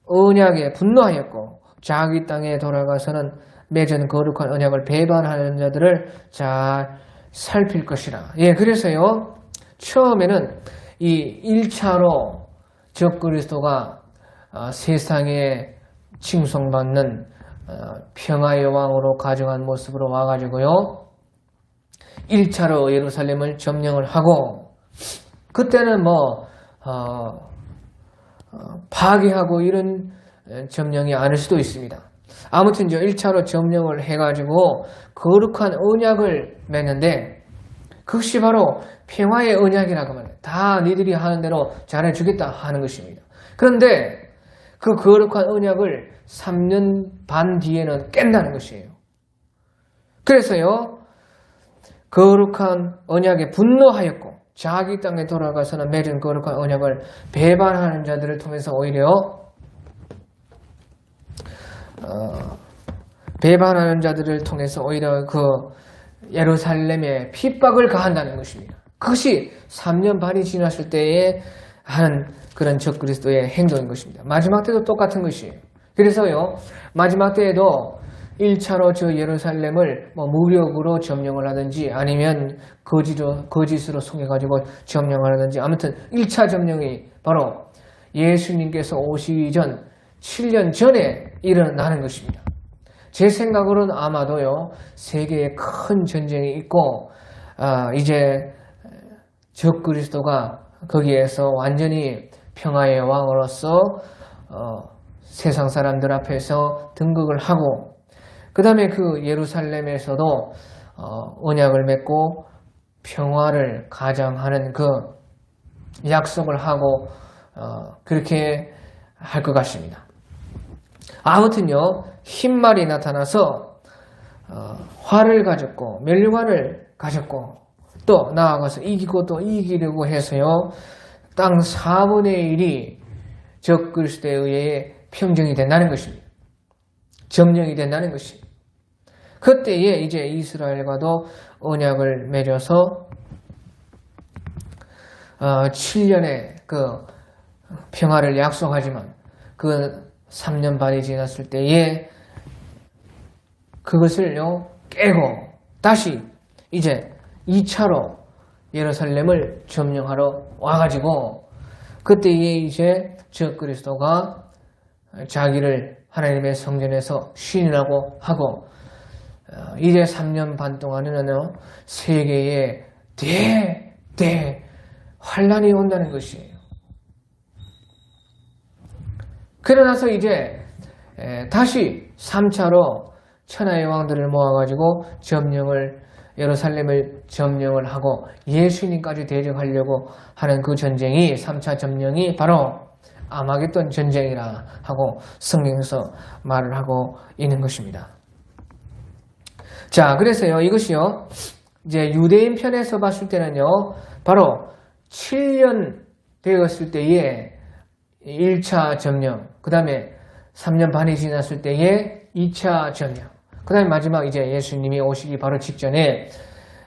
[SPEAKER 1] 언약에 분노하였고 자기 땅에 돌아가서는 맺은 거룩한 언약을 배반하는 자들을 잘 살필 것이라. 예, 그래서요, 처음에는 이 1차로 적그리스도가 세상에 칭송받는 평화의 왕으로 가정한 모습으로 와가지고요, 1차로 예루살렘을 점령을 하고, 그때는 파괴하고 이런 점령이 아닐 수도 있습니다. 아무튼 1차로 점령을 해가지고 거룩한 언약을 맺는데, 그것이 바로 평화의 언약이라고 말해요. 다 니들이 하는 대로 잘해주겠다 하는 것입니다. 그런데 그 거룩한 언약을 3년 반 뒤에는 깬다는 것이에요. 그래서요, 거룩한 언약에 분노하였고 자기 땅에 돌아가서는 맺은 거룩한 언약을 배반하는 자들을 통해서 오히려 배반하는 자들을 통해서 오히려 그 예루살렘에 핍박을 가한다는 것입니다. 그것이 3년 반이 지났을 때에 하는 그런 적그리스도의 행동인 것입니다. 마지막 때도 똑같은 것이에요. 그래서요, 마지막 때에도 1차로 저 예루살렘을 무력으로 점령을 하든지 아니면 거짓으로 속여가지고 점령을 하든지, 아무튼 1차 점령이 바로 예수님께서 오시기 전 7년 전에 일어나는 것입니다. 제 생각으로는 아마도요, 세계에 큰 전쟁이 있고 이제 적그리스도가 거기에서 완전히 평화의 왕으로서 세상 사람들 앞에서 등극을 하고, 그 다음에 그 예루살렘에서도 언약을 맺고 평화를 가장하는 그 약속을 하고 그렇게 할 것 같습니다. 아무튼요, 흰말이 나타나서 활을 가졌고 멸류관을 가졌고 또 나아가서 이기고 또 이기려고 해서요, 땅 4분의 1이 적그리스도에 의해 평정이 된다는 것입니다. 점령이 된다는 것입니다. 그때에 이제 이스라엘과도 언약을 맺어서 7년의 그 평화를 약속하지만 그 3년 반이 지났을 때에 그것을요 깨고 다시 이제 2차로 예루살렘을 점령하러 와가지고 그때에 이제 적그리스도가 자기를 하나님의 성전에서 시인하고 하고 이제 3년 반 동안은 세계에 환란이 온다는 것이에요. 그러나서 이제 다시 3차로 천하의 왕들을 모아가지고 예루살렘을 점령을 하고 예수님까지 대적하려고 하는 그 전쟁이 3차 점령이 바로 아마겟돈 전쟁이라 하고 성경에서 말을 하고 있는 것입니다. 자, 그래서요, 이것이요, 이제 유대인 편에서 봤을 때는요, 바로 7년 되었을 때에 1차 점령, 그 다음에 3년 반이 지났을 때에 2차 점령, 그 다음에 마지막 이제 예수님이 오시기 바로 직전에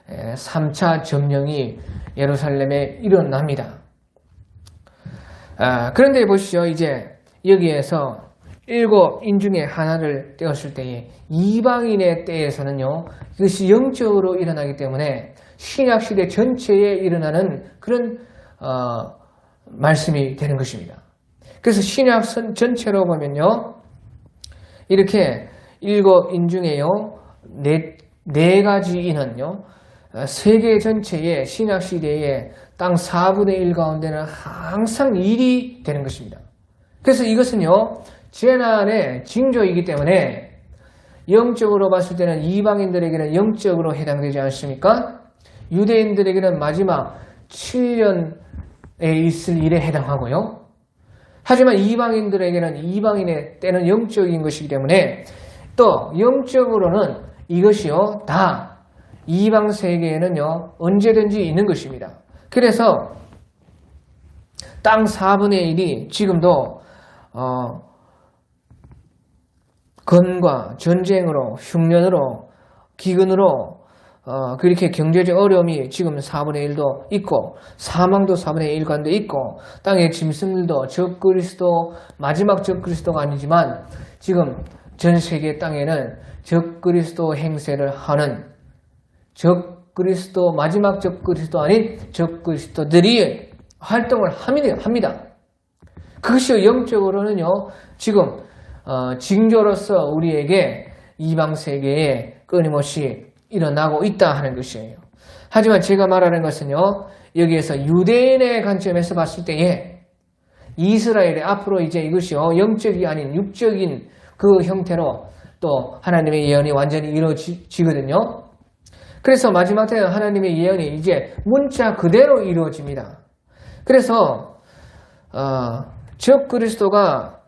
[SPEAKER 1] 3차 점령이 예루살렘에 일어납니다. 그런데 보시죠. 이제 여기에서 7인 중에 하나를 떼었을 때에 이방인의 때에서는요, 이것이 영적으로 일어나기 때문에 신약시대 전체에 일어나는 그런 말씀이 되는 것입니다. 그래서 신약 전체로 보면요, 이렇게 7인 중에요, 네 가지 인은요, 세계 전체의 신약시대에 땅 4분의 1 가운데는 항상 일이 되는 것입니다. 그래서 이것은요, 재난의 징조이기 때문에 영적으로 봤을 때는 이방인들에게는 영적으로 해당되지 않습니까? 유대인들에게는 마지막 7년에 있을 일에 해당하고요. 하지만 이방인들에게는 이방인의 때는 영적인 것이기 때문에 또 영적으로는 이것이요, 다 이방 세계에는요, 언제든지 있는 것입니다. 그래서 땅 4분의 1이 지금도 건과 전쟁으로, 흉년으로, 기근으로 그렇게 경제적 어려움이 지금 4분의 1도 있고 사망도 4분의 1관도 있고 땅의 짐승들도 적그리스도 마지막 적그리스도가 아니지만 지금 전 세계 땅에는 적그리스도 행세를 하는 적그리스도 마지막 적그리스도 아닌 적그리스도들이 활동을 합니다. 그것이 영적으로는요 지금 징조로서 우리에게 이방 세계에 끊임없이 일어나고 있다 하는 것이에요. 하지만 제가 말하는 것은요 여기에서 유대인의 관점에서 봤을 때에 이스라엘의 앞으로 이제 이것이요 영적이 아닌 육적인 그 형태로 또 하나님의 예언이 완전히 이루어지거든요. 그래서 마지막 때는 하나님의 예언이 이제 문자 그대로 이루어집니다. 그래서 적그리스도가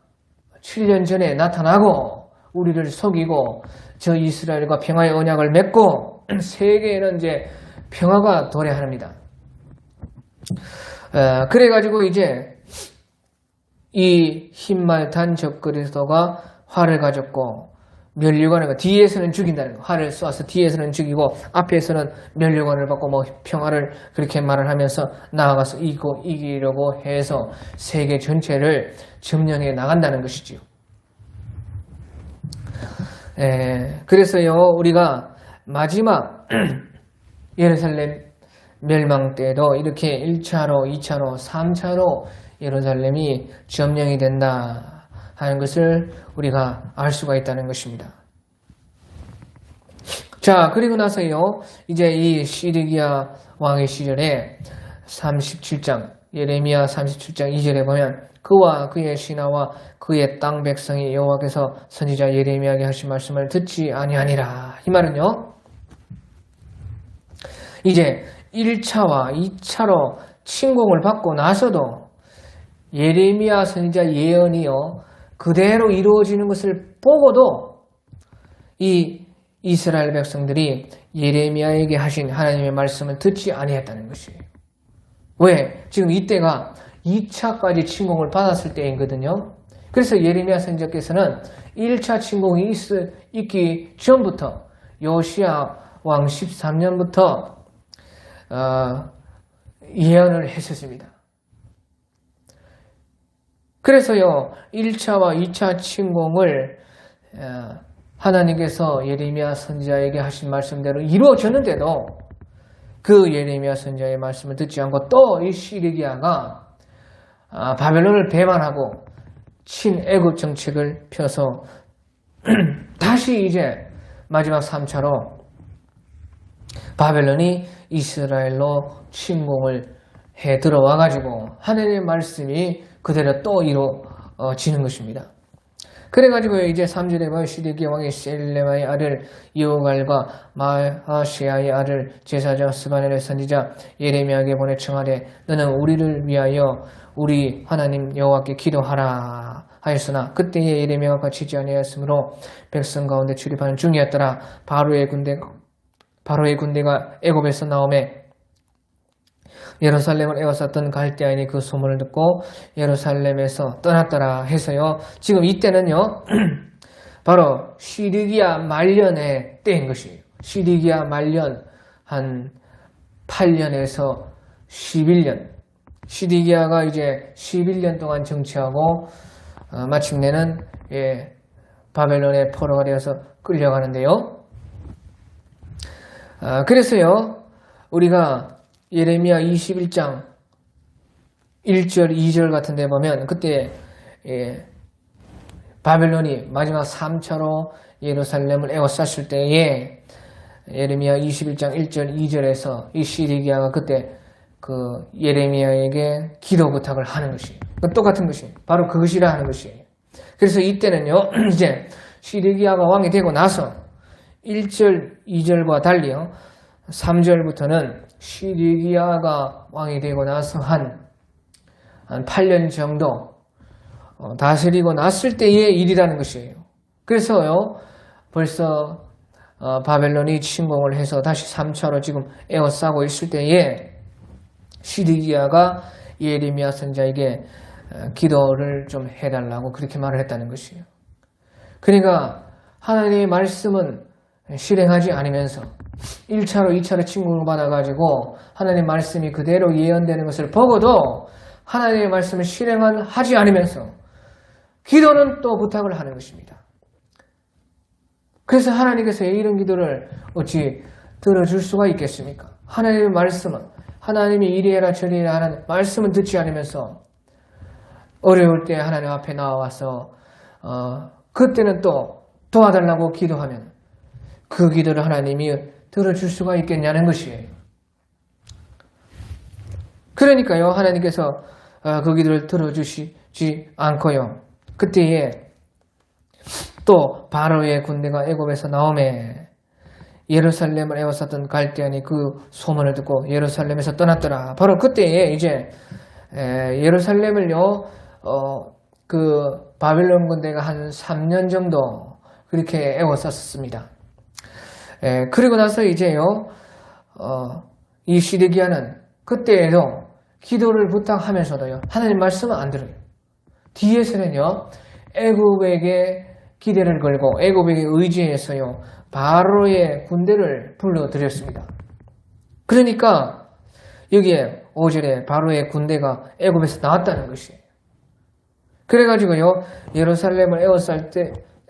[SPEAKER 1] 7년 전에 나타나고 우리를 속이고 저 이스라엘과 평화의 언약을 맺고 세계에는 이제 평화가 도래합니다. 그래가지고 이제 이 흰말 단 적그리스도가 활을 가졌고 멸류관을 뒤에서는 죽인다는 거. 활을 쏘아서 뒤에서는 죽이고 앞에서는 멸류관을 받고 뭐 평화를 그렇게 말을 하면서 나아가서 이기려고 해서 세계 전체를 점령해 나간다는 것이지요. 그래서요 우리가 마지막 예루살렘 멸망 때도 이렇게 1차로 2차로 3차로 예루살렘이 점령이 된다 하는 것을 우리가 알 수가 있다는 것입니다. 자, 그리고 나서요 이제 이 시드기야 왕의 시절에 37장 예레미야 37장 2절에 보면 그와 그의 신하와 그의 땅 백성이 여호와께서 선지자 예레미야에게 하신 말씀을 듣지 아니하니라. 이 말은요 이제 1차와 2차로 침공을 받고 나서도 예레미야 선지자 예언이요 그대로 이루어지는 것을 보고도 이 이스라엘 백성들이 예레미야에게 하신 하나님의 말씀을 듣지 아니했다는 것이에요. 왜? 지금 이때가 2차까지 침공을 받았을 때이거든요. 그래서 예레미야 선지자께서는 1차 침공이 있기 전부터 요시야 왕 13년부터 예언을 했었습니다. 그래서요 1차와 2차 침공을 하나님께서 예레미야 선지자에게 하신 말씀대로 이루어졌는데도 그 예레미야 선지자의 말씀을 듣지 않고 또 이 시드기야가 바벨론을 배반하고 친애굽 정책을 펴서 다시 이제 마지막 3차로 바벨론이 이스라엘로 침공을 해 들어와가지고 하나님의 말씀이 그대로 또 이루어지는 것입니다. 그래가지고 이제 3절에 보면 시드기야 왕이 셀레마의 아들 여우갈과 마아시아의 아들 제사장 스바넬의 선지자 예레미야에게 보내 청하되 너는 우리를 위하여 우리 하나님 여호와께 기도하라 하였으나 그때에 예레미야가 갇히지 아니하였으므로 백성 가운데 출입하는 중이었더라. 바로의 군대가 애굽에서 나오매 예루살렘을 에워쌌던 갈대아인이 그 소문을 듣고 예루살렘에서 떠났더라 해서요. 지금 이때는요. 바로 시드기야 말년의 때인 것이에요. 시드기야 말년 한 8년에서 11년. 시드기야가 이제 11년 동안 정치하고 마침내는 바벨론의 포로가 되어서 끌려가는데요. 그래서요. 우리가 예레미야 21장 1절 2절 같은 데 보면 그때 바벨론이 마지막 3차로 예루살렘을 에워쌌을 때에 예레미야 21장 1절 2절에서 이 시드기야가 그때 그 예레미야에게 기도 부탁을 하는 것이에요. 똑같은 것이에요. 바로 그것이라 하는 것이에요. 그래서 이때는요 이제 시드기야가 왕이 되고 나서 1절 2절과 달리요 3절부터는 시드기야가 왕이 되고 나서 한 8년 정도 다스리고 났을 때의 일이라는 것이에요. 그래서요 벌써 바벨론이 침공을 해서 다시 3차로 지금 에워싸고 있을 때에 시드기야가 예레미야 선지자에게 기도를 좀 해달라고 그렇게 말을 했다는 것이에요. 그러니까 하나님의 말씀은 실행하지 않으면서 1차로 2차로 침공을 받아가지고 하나님의 말씀이 그대로 예언되는 것을 보고도 하나님의 말씀을 실행하지 않으면서 기도는 또 부탁을 하는 것입니다. 그래서 하나님께서 이런 기도를 어찌 들어줄 수가 있겠습니까? 하나님의 말씀은 하나님이 이리해라 저리해라 하는 말씀은 듣지 않으면서 어려울 때 하나님 앞에 나와서 그때는 또 도와달라고 기도하면 그 기도를 하나님이 들어줄 수가 있겠냐는 것이에요. 그러니까요, 하나님께서 그 기도를 들어주시지 않고요. 그때에 또 바로의 군대가 애굽에서 나오매 예루살렘을 에워쌌던 갈대아니 그 소문을 듣고 예루살렘에서 떠났더라. 바로 그때에 이제 예루살렘을요, 그 바벨론 군대가 한 3년 정도 그렇게 에워쌌습니다. 그리고 나서 이제요, 이 시드기야는 그때에도 기도를 부탁하면서도요, 하나님 말씀은 안 들어요. 뒤에서는요, 애굽에게 기대를 걸고 애굽에게 의지해서요, 바로의 군대를 불러들였습니다. 그러니까 여기에 5절에 바로의 군대가 애굽에서 나왔다는 것이에요. 그래가지고요, 예루살렘을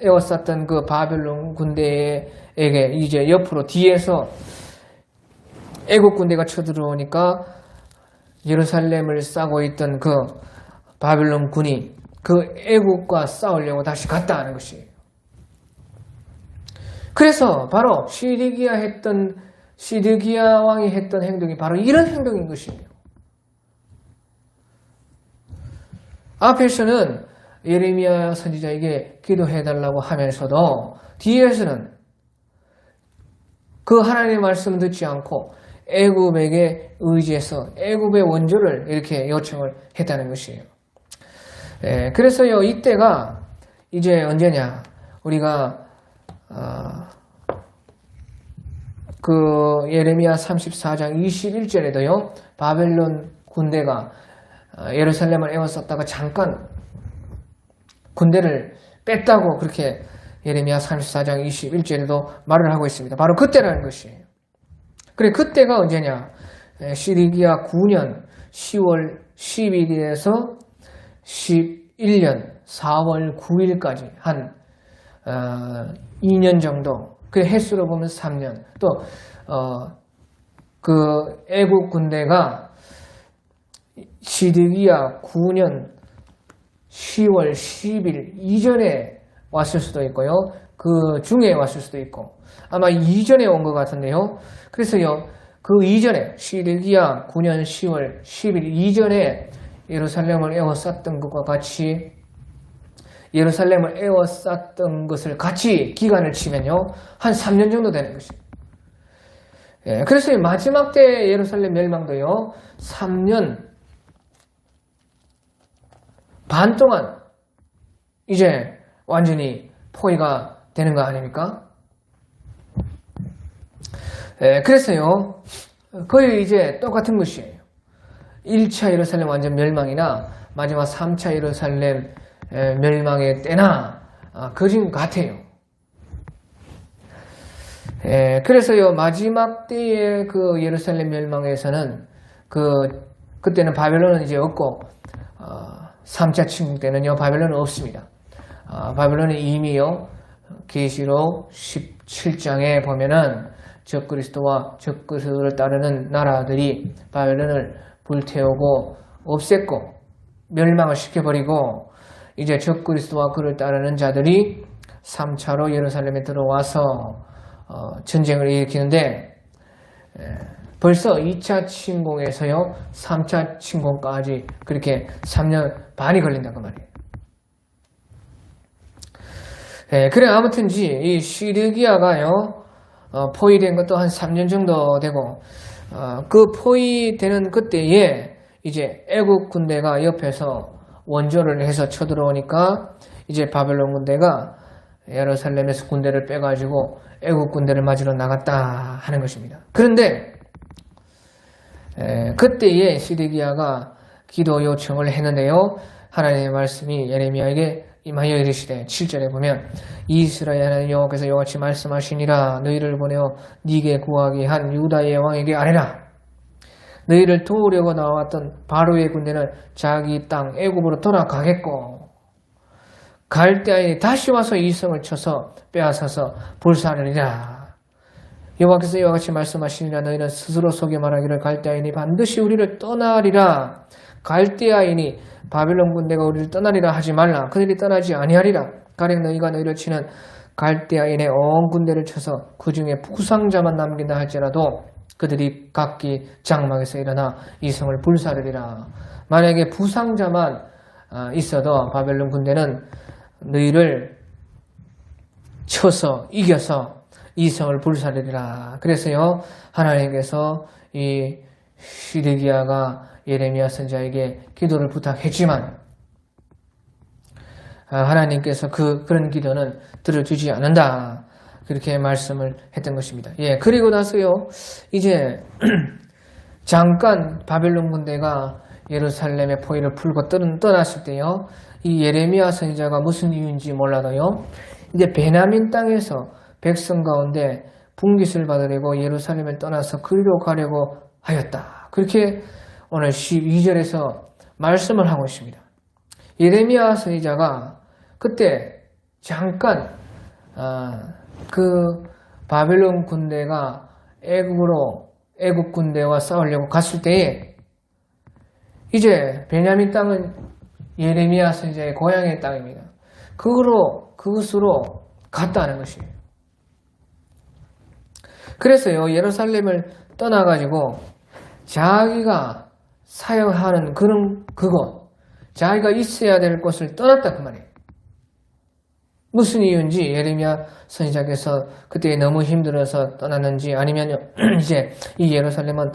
[SPEAKER 1] 에워쌌던 그 바벨론 군대에게 이제 옆으로 뒤에서 애국 군대가 쳐들어오니까 예루살렘을 싸고 있던 그 바벨론 군이 그 애국과 싸우려고 다시 갔다 하는 것이에요. 그래서 바로 시드기야 왕이 했던 행동이 바로 이런 행동인 것이에요. 앞에서는 예레미야 선지자에게 기도해달라고 하면서도 뒤에서는 그 하나님의 말씀을 듣지 않고 애굽에게 의지해서 애굽의 원조를 이렇게 요청을 했다는 것이에요. 그래서요, 이때가 이제 언제냐, 우리가 그 예레미야 34장 21절에도요, 바벨론 군대가 예루살렘을 에워쌌다가 잠깐 군대를 뺐다고 그렇게 예레미야 34장 21절에도 말을 하고 있습니다. 바로 그때라는 것이에요. 그래, 그때가 언제냐? 시드기야 9년 10월 10일에서 11년 4월 9일까지 한 2년 정도, 그 횟수로 보면 3년. 또 그 애국 군대가 시드기야 9년 10월 10일 이전에 왔을 수도 있고요. 그 중에 왔을 수도 있고 아마 이전에 온 것 같은데요. 그래서요, 그 이전에 시드기야 9년 10월 10일 이전에 예루살렘을 에워쌌던 것과 같이 예루살렘을 에워쌌던 것을 같이 기간을 치면요, 한 3년 정도 되는 것입니다. 그래서 마지막 때 예루살렘 멸망도요, 3년 반 동안 이제 완전히 포위가 되는 거 아닙니까? 그래서요, 거의 이제 똑같은 것이에요. 1차 예루살렘 완전 멸망이나 마지막 3차 예루살렘 멸망의 때나 그진 같아요. 그래서요, 마지막 때의 그 예루살렘 멸망에서는 그때는 바벨론은 이제 없고 3차 침공 때는요, 바벨론은 없습니다. 바벨론은 이미요, 계시록 17장에 보면은 적그리스도와 적그리스도를 따르는 나라들이 바벨론을 불태우고 없앴고 멸망을 시켜버리고 이제 적그리스도와 그를 따르는 자들이 3차로 예루살렘에 들어와서 전쟁을 일으키는데 벌써 2차 침공에서요 3차 침공까지 그렇게 3년 반이 걸린다고 말이에요. 그래, 아무튼지 이 시드기야가요 포위된 것도 한 3년 정도 되고 그 포위되는 그때에 이제 애국 군대가 옆에서 원조를 해서 쳐들어오니까 이제 바벨론 군대가 예루살렘에서 군대를 빼가지고 애국 군대를 맞으러 나갔다 하는 것입니다. 그런데 그때에 시드기야가 기도 요청을 했는데요, 하나님의 말씀이 예레미야에게 임하여 이르시되 7절에 보면 이스라엘 하나님 여호와께서 이와 같이 말씀하시니라 너희를 보내어 네게 구하게 한 유다의 왕에게 아뢰라. 너희를 도우려고 나왔던 바로의 군대는 자기 땅 애굽으로 돌아가겠고 갈대아인이 다시 와서 이 성을 쳐서 빼앗아서 불사르리라. 여호와께서 이와 같이 말씀하시니라 너희는 스스로 속여 말하기를 갈대아인이 반드시 우리를 떠나리라. 갈대아인이 바벨론 군대가 우리를 떠나리라 하지 말라. 그들이 떠나지 아니하리라. 가령 너희가 너희를 치는 갈대아인의 온 군대를 쳐서 그 중에 부상자만 남긴다 할지라도 그들이 각기 장막에서 일어나 이 성을 불사르리라. 만약에 부상자만 있어도 바벨론 군대는 너희를 쳐서 이겨서 이 성을 불사르리라. 그래서요 하나님께서 이 시드기야가 예레미야 선지자에게 기도를 부탁했지만 하나님께서 그런 기도는 들어주지 않는다. 그렇게 말씀을 했던 것입니다. 예, 그리고 나서요 이제 잠깐 바벨론 군대가 예루살렘의 포위를 풀고 떠났을 때요 이 예레미야 선지자가 무슨 이유인지 몰라도요 이제 베냐민 땅에서 백성 가운데 분깃을 받으려고 예루살렘을 떠나서 그리로 가려고 하였다. 그렇게 오늘 12절에서 말씀을 하고 있습니다. 예레미야 선지자가 그때 잠깐 그 바벨론 군대가 애굽 군대와 싸우려고 갔을 때에 이제 베냐민 땅은 예레미야 선지자의 고향의 땅입니다. 그것으로 갔다는 것이에요. 그래서요 예루살렘을 떠나가지고 자기가 사역하는 그곳 자기가 있어야 될 곳을 떠났다 그 말이에요. 무슨 이유인지 예레미야 선지자께서 그때 너무 힘들어서 떠났는지 아니면 이제 이 예루살렘은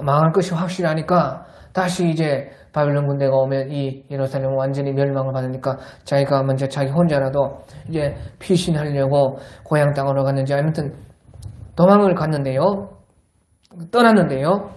[SPEAKER 1] 망할 것이 확실하니까 다시 이제 바벨론 군대가 오면 이 예루살렘은 완전히 멸망을 받으니까 자기가 먼저 자기 혼자라도 이제 피신하려고 고향 땅으로 갔는지 아무튼 도망을 갔는데요. 떠났는데요.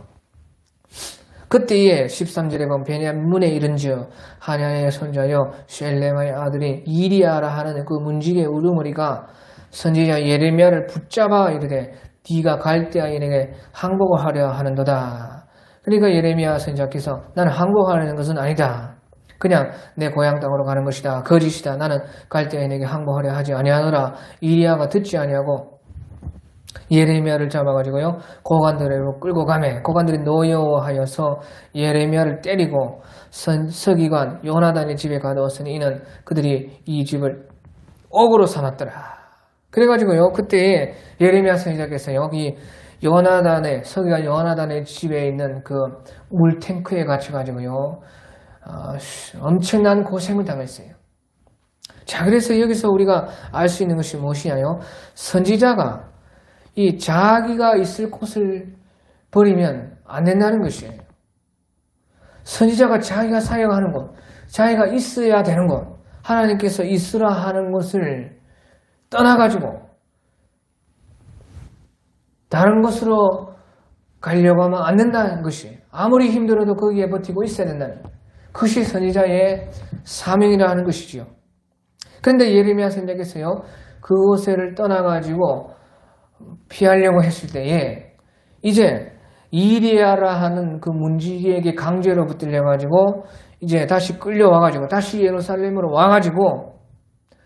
[SPEAKER 1] 그때에 13절에 보면 베냐민 문에 이른즉 하냐의 손자여 셀레마의 아들이 이리야라 하는 그 문지기의 우두머리가 선지자 예레미야를 붙잡아 이르되 네가 갈대아인에게 항복을 하려 하는도다. 그러니까 예레미야 선지자께서 나는 항복하려는 것은 아니다. 그냥 내 고향 땅으로 가는 것이다. 거짓이다. 나는 갈대아인에게 항복하려 하지 아니하노라. 이리야가 듣지 아니하고 예레미야를 잡아가지고요 고관들로 끌고 가매 고관들이 노여워하여서 예레미야를 때리고 서기관 요나단의 집에 가두었으니 이는 그들이 이 집을 옥으로 삼았더라. 그래가지고요 그때 예레미야 선지자께서 여기 서기관 요나단의 집에 있는 그 물탱크에 갇혀가지고요 엄청난 고생을 당했어요. 자, 그래서 여기서 우리가 알 수 있는 것이 무엇이냐요? 선지자가 이 자기가 있을 곳을 버리면 안 된다는 것이에요. 선지자가 자기가 사역하는 곳, 자기가 있어야 되는 곳, 하나님께서 있으라 하는 곳을 떠나가지고 다른 곳으로 가려고 하면 안 된다는 것이에요. 아무리 힘들어도 거기에 버티고 있어야 된다는 그것이 선지자의 사명이라 하는 것이지요. 그런데 예레미야 선지자께서요 그곳을 떠나가지고 피하려고 했을 때에 이제 이리야라 하는 그 문지기에게 강제로 붙들려가지고 이제 다시 끌려와가지고 다시 예루살렘으로 와가지고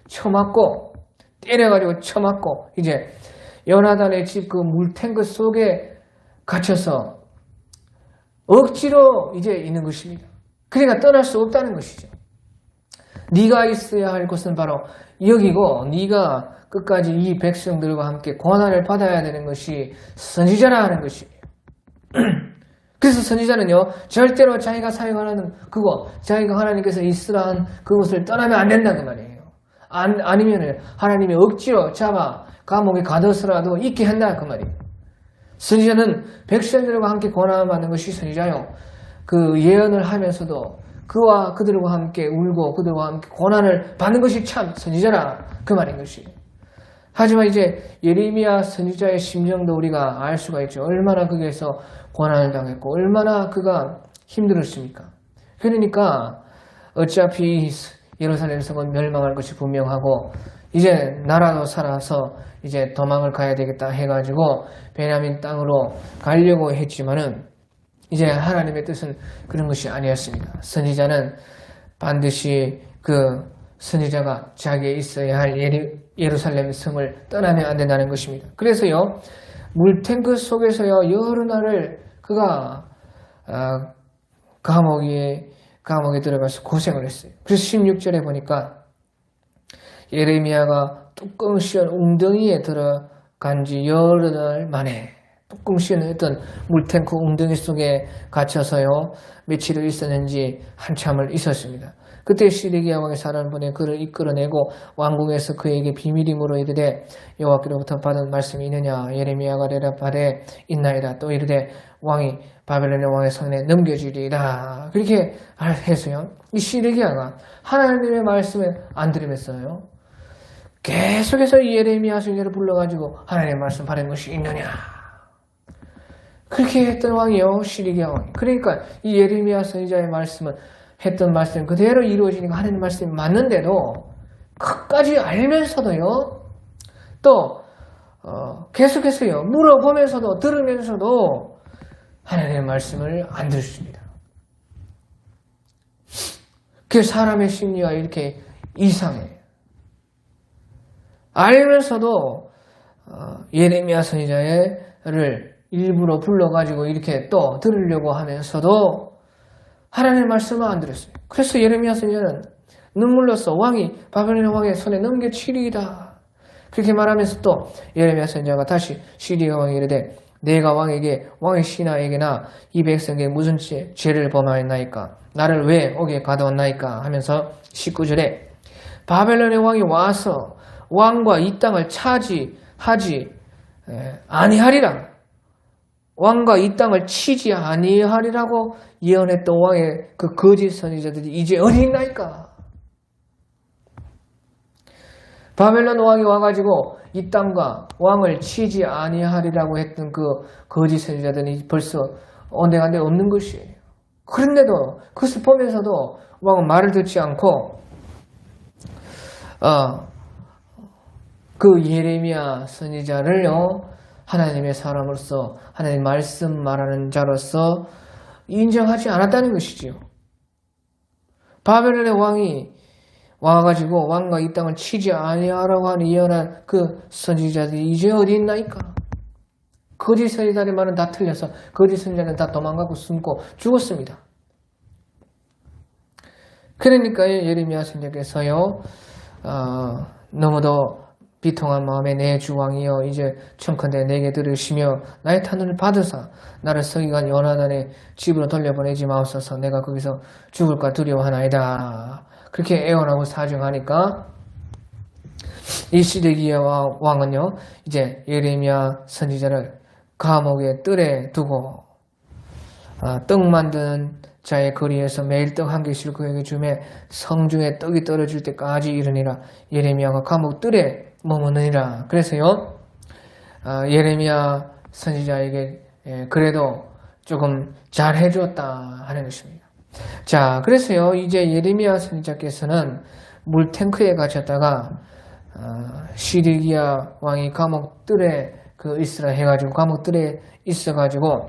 [SPEAKER 1] 쳐맞고 때려가지고 쳐맞고 이제 요나단의 집 그 물탱크 속에 갇혀서 억지로 이제 있는 것입니다. 그러니까 떠날 수 없다는 것이죠. 네가 있어야 할 곳은 바로 여기고 네가 끝까지 이 백성들과 함께 고난을 받아야 되는 것이 선지자라 하는 것이에요. 그래서 선지자는요 절대로 자기가 사역하는 그곳 자기가 하나님께서 있으라 한 그곳을 떠나면 안 된다 그 말이에요. 아니면 하나님이 억지로 잡아 감옥에 가둬서라도 있게 한다 그 말이에요. 선지자는 백성들과 함께 고난을 받는 것이 선지자요. 그 예언을 하면서도 그와 그들과 함께 울고 그들과 함께 고난을 받는 것이 참 선지자라 그 말인 것이에요. 하지만 이제 예레미야 선지자의 심정도 우리가 알 수가 있죠. 얼마나 거기에서 고난을 당했고 얼마나 그가 힘들었습니까? 그러니까 어차피 예루살렘 성은 멸망할 것이 분명하고 이제 나라도 살아서 이제 도망을 가야 되겠다 해가지고 베냐민 땅으로 가려고 했지만은 이제 하나님의 뜻은 그런 것이 아니었습니다. 선지자는 반드시 그 선지자가 자기에 있어야 할 예루살렘 성을 떠나면 안 된다는 것입니다. 그래서요, 물탱크 속에서요, 여러 날을 그가 감옥에 들어가서 고생을 했어요. 그래서 16절에 보니까 예레미야가 뚜껑 씌운 웅덩이에 들어간 지 여러 날 만에 뚜껑 씌운 어떤 물탱크 웅덩이 속에 갇혀서요, 며칠을 있었는지 한참을 있었습니다. 그때 시드기야 왕의 사람 보내 그를 이끌어내고 왕궁에서 그에게 비밀이 물어 이르되 여호와께로부터 받은 말씀이 있느냐. 예레미야가 대답하되 있나이다. 또 이르되 왕이 바벨론의 왕의 손에 넘겨주리이다. 그렇게 해서요, 이 시드기야가 하나님의 말씀을 안 들으면서요, 계속해서 예레미야 선지자를 불러가지고 하나님의 말씀 받은 것이 있느냐. 그렇게 했던 왕이요, 시드기야 왕이. 그러니까 이 예레미야 선지자의 말씀은 했던 말씀 그대로 이루어지니까 하나님 말씀이 맞는데도 끝까지 알면서도요, 또 계속해서요, 물어보면서도 들으면서도 하나님의 말씀을 안 듣습니다. 그 사람의 심리가 이렇게 이상해요. 알면서도 예레미야 선지자를 일부러 불러가지고 이렇게 또 들으려고 하면서도 하나님의 말씀을 안 들었어요. 그래서 예레미야 선지자는 눈물로써 왕이 바벨론 왕의 손에 넘겨치리이다. 그렇게 말하면서 또 예레미야 선지자가 다시 시리아 왕이 이르되 내가 왕의 신하에게나 이 백성에게 무슨 죄를 범하였나이까? 나를 왜 옥에 가두었나이까? 하면서 19절에 바벨론의 왕이 와서 왕과 이 땅을 차지하지 아니하리라. 왕과 이 땅을 치지 아니하리라고 예언했던 왕의 그 거짓 선지자들이 이제 어디 있나이까? 바벨론 왕이 와가지고 이 땅과 왕을 치지 아니하리라고 했던 그 거짓 선지자들이 벌써 온데간데 없는 것이에요. 그런데도 그것을 보면서도 왕은 말을 듣지 않고 그 예레미야 선지자를요, 하나님의 사람으로서 하나님의 말씀 말하는 자로서 인정하지 않았다는 것이지요. 바벨론의 왕이 와가지고 왕과 이 땅을 치지 아니하라고 하는 예언한 그 선지자들이 이제 어디 있나이까? 거짓 선지자들의 말은 다 틀려서 거짓 선지자는 다 도망가고 숨고 죽었습니다. 그러니까 예레미야 선지자께서요, 너무도 비통한 마음에 내 주왕이여 이제 청컨대 내게 들으시며 나의 탄원을 받으사 나를 서기관 요나단의 집으로 돌려보내지 마옵소서. 내가 거기서 죽을까 두려워하나이다. 그렇게 애원하고 사정하니까 이 시드기야 왕은요, 이제 예레미야 선지자를 감옥의 뜰에 두고 떡 만드는 자의 거리에서 매일 떡 한 개씩 그에게 주매 성중에 떡이 떨어질 때까지 이르니라. 예레미야가 감옥 뜰에 머무느니라. 그래서요, 예레미야 선지자에게 그래도 조금 잘 해주었다 하는 것입니다. 자, 그래서요, 이제 예레미야 선지자께서는 물탱크에 갇혔다가 시드기야 왕이 감옥 뜰에 있으라 해가지고 감옥 뜰에 있어가지고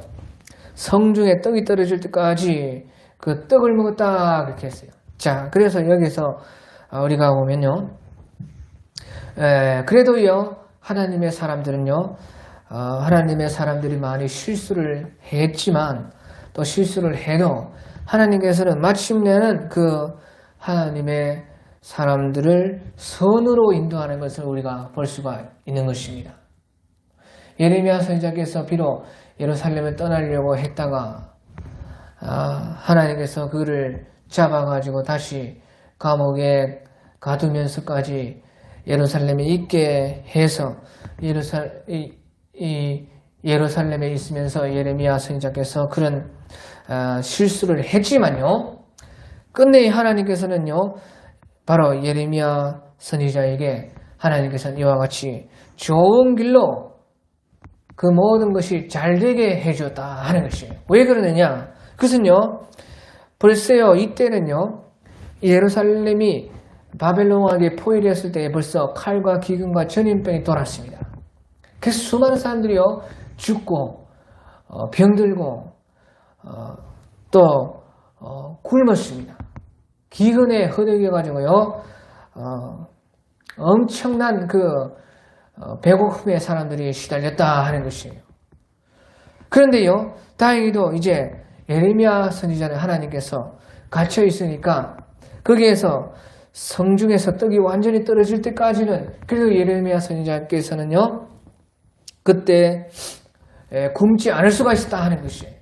[SPEAKER 1] 성중에 떡이 떨어질 때까지 그 떡을 먹었다 그렇게 했어요. 자, 그래서 여기서 우리가 보면요, 그래도요, 하나님의 사람들은요, 하나님의 사람들이 많이 실수를 했지만 또 실수를 해도 하나님께서는 마침내는 그 하나님의 사람들을 선으로 인도하는 것을 우리가 볼 수가 있는 것입니다. 예레미야 선지자께서 비록 예루살렘을 떠나려고 했다가 하나님께서 그를 잡아가지고 다시 감옥에 가두면서까지 예루살렘에 있게 해서 예루살렘에 있으면서 예레미야 선지자께서 그런 실수를 했지만요, 끝내 하나님께서는요, 바로 예레미야 선지자에게 하나님께서는 이와 같이 좋은 길로 그 모든 것이 잘 되게 해줬다 하는 것이에요. 왜 그러느냐? 그것은요, 벌써요, 이때는요, 예루살렘이 바벨론 왕에게 포위되었을 때 벌써 칼과 기근과 전염병이 돌았습니다. 그래서 수많은 사람들이요 죽고 병들고 또 굶었습니다. 기근에 허덕여가지고요 엄청난 그 배고픔에 사람들이 시달렸다 하는 것이에요. 그런데요 다행히도 이제 예레미야 선지자는 하나님께서 갇혀 있으니까 거기에서 성중에서 떡이 완전히 떨어질 때까지는 그래서 예레미야 선지자께서는요 그때 굶지 않을 수가 있었다 하는 것이에요.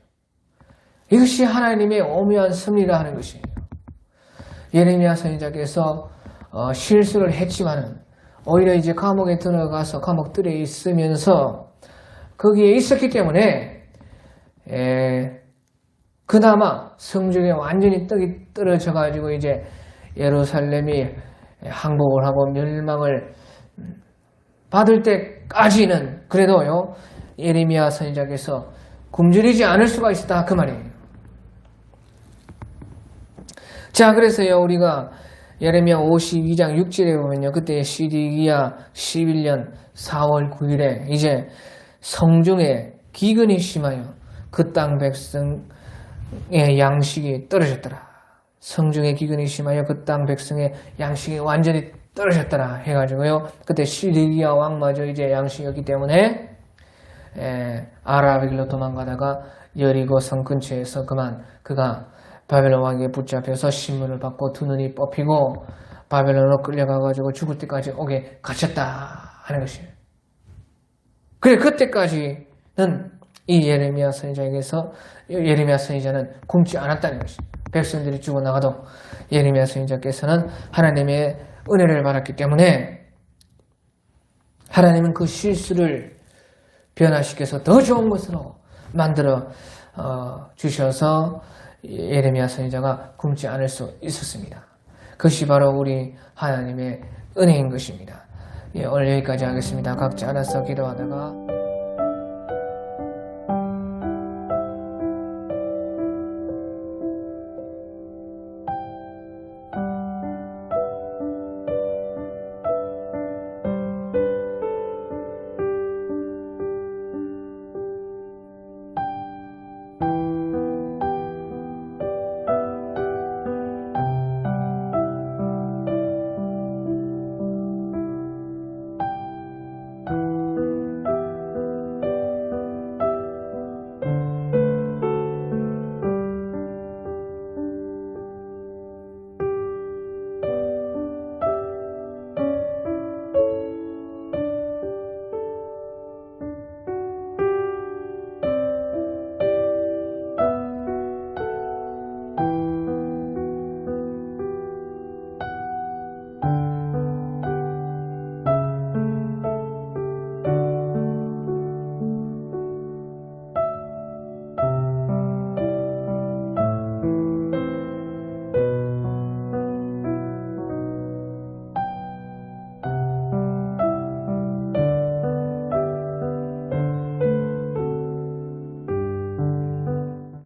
[SPEAKER 1] 이것이 하나님의 오묘한 섭리라 하는 것이에요. 예레미야 선지자께서 실수를 했지만은 오히려 이제 감옥에 들어가서 감옥들에 있으면서 거기에 있었기 때문에 그나마 성중에 완전히 떡이 떨어져 가지고 이제 예루살렘이 항복을 하고 멸망을 받을 때까지는 그래도요 예레미야 선지자께서 굶주리지 않을 수가 있었다 그 말이에요. 자 그래서요 우리가 예레미야 52장 6절에 보면요 그때 시디기야 11년 4월 9일에 이제 성중에 기근이 심하여 그 땅 백성의 양식이 떨어졌더라. 성중에 기근이 심하여 그 땅 백성의 양식이 완전히 떨어졌더라 해가지고요 그때 시디기야 왕마저 이제 양식이 없기 때문에 아라비길로 도망가다가 여리고 성 근처에서 그만 그가 바벨론 왕에게 붙잡혀서 신문을 받고 두 눈이 뽑히고 바벨론으로 끌려가가지고 죽을 때까지 옥에 갇혔다 하는 것이에요. 그래 그때까지는 이 예레미야 선지자는 굶지 않았다는 것이에요. 백성들이 죽어나가도 예레미야 선지자께서는 하나님의 은혜를 받았기 때문에 하나님은 그 실수를 변화시켜서 더 좋은 것으로 만들어 주셔서 예레미야 선지자가 굶지 않을 수 있었습니다. 그것이 바로 우리 하나님의 은혜인 것입니다. 오늘 여기까지 하겠습니다. 각자 알아서 기도하다가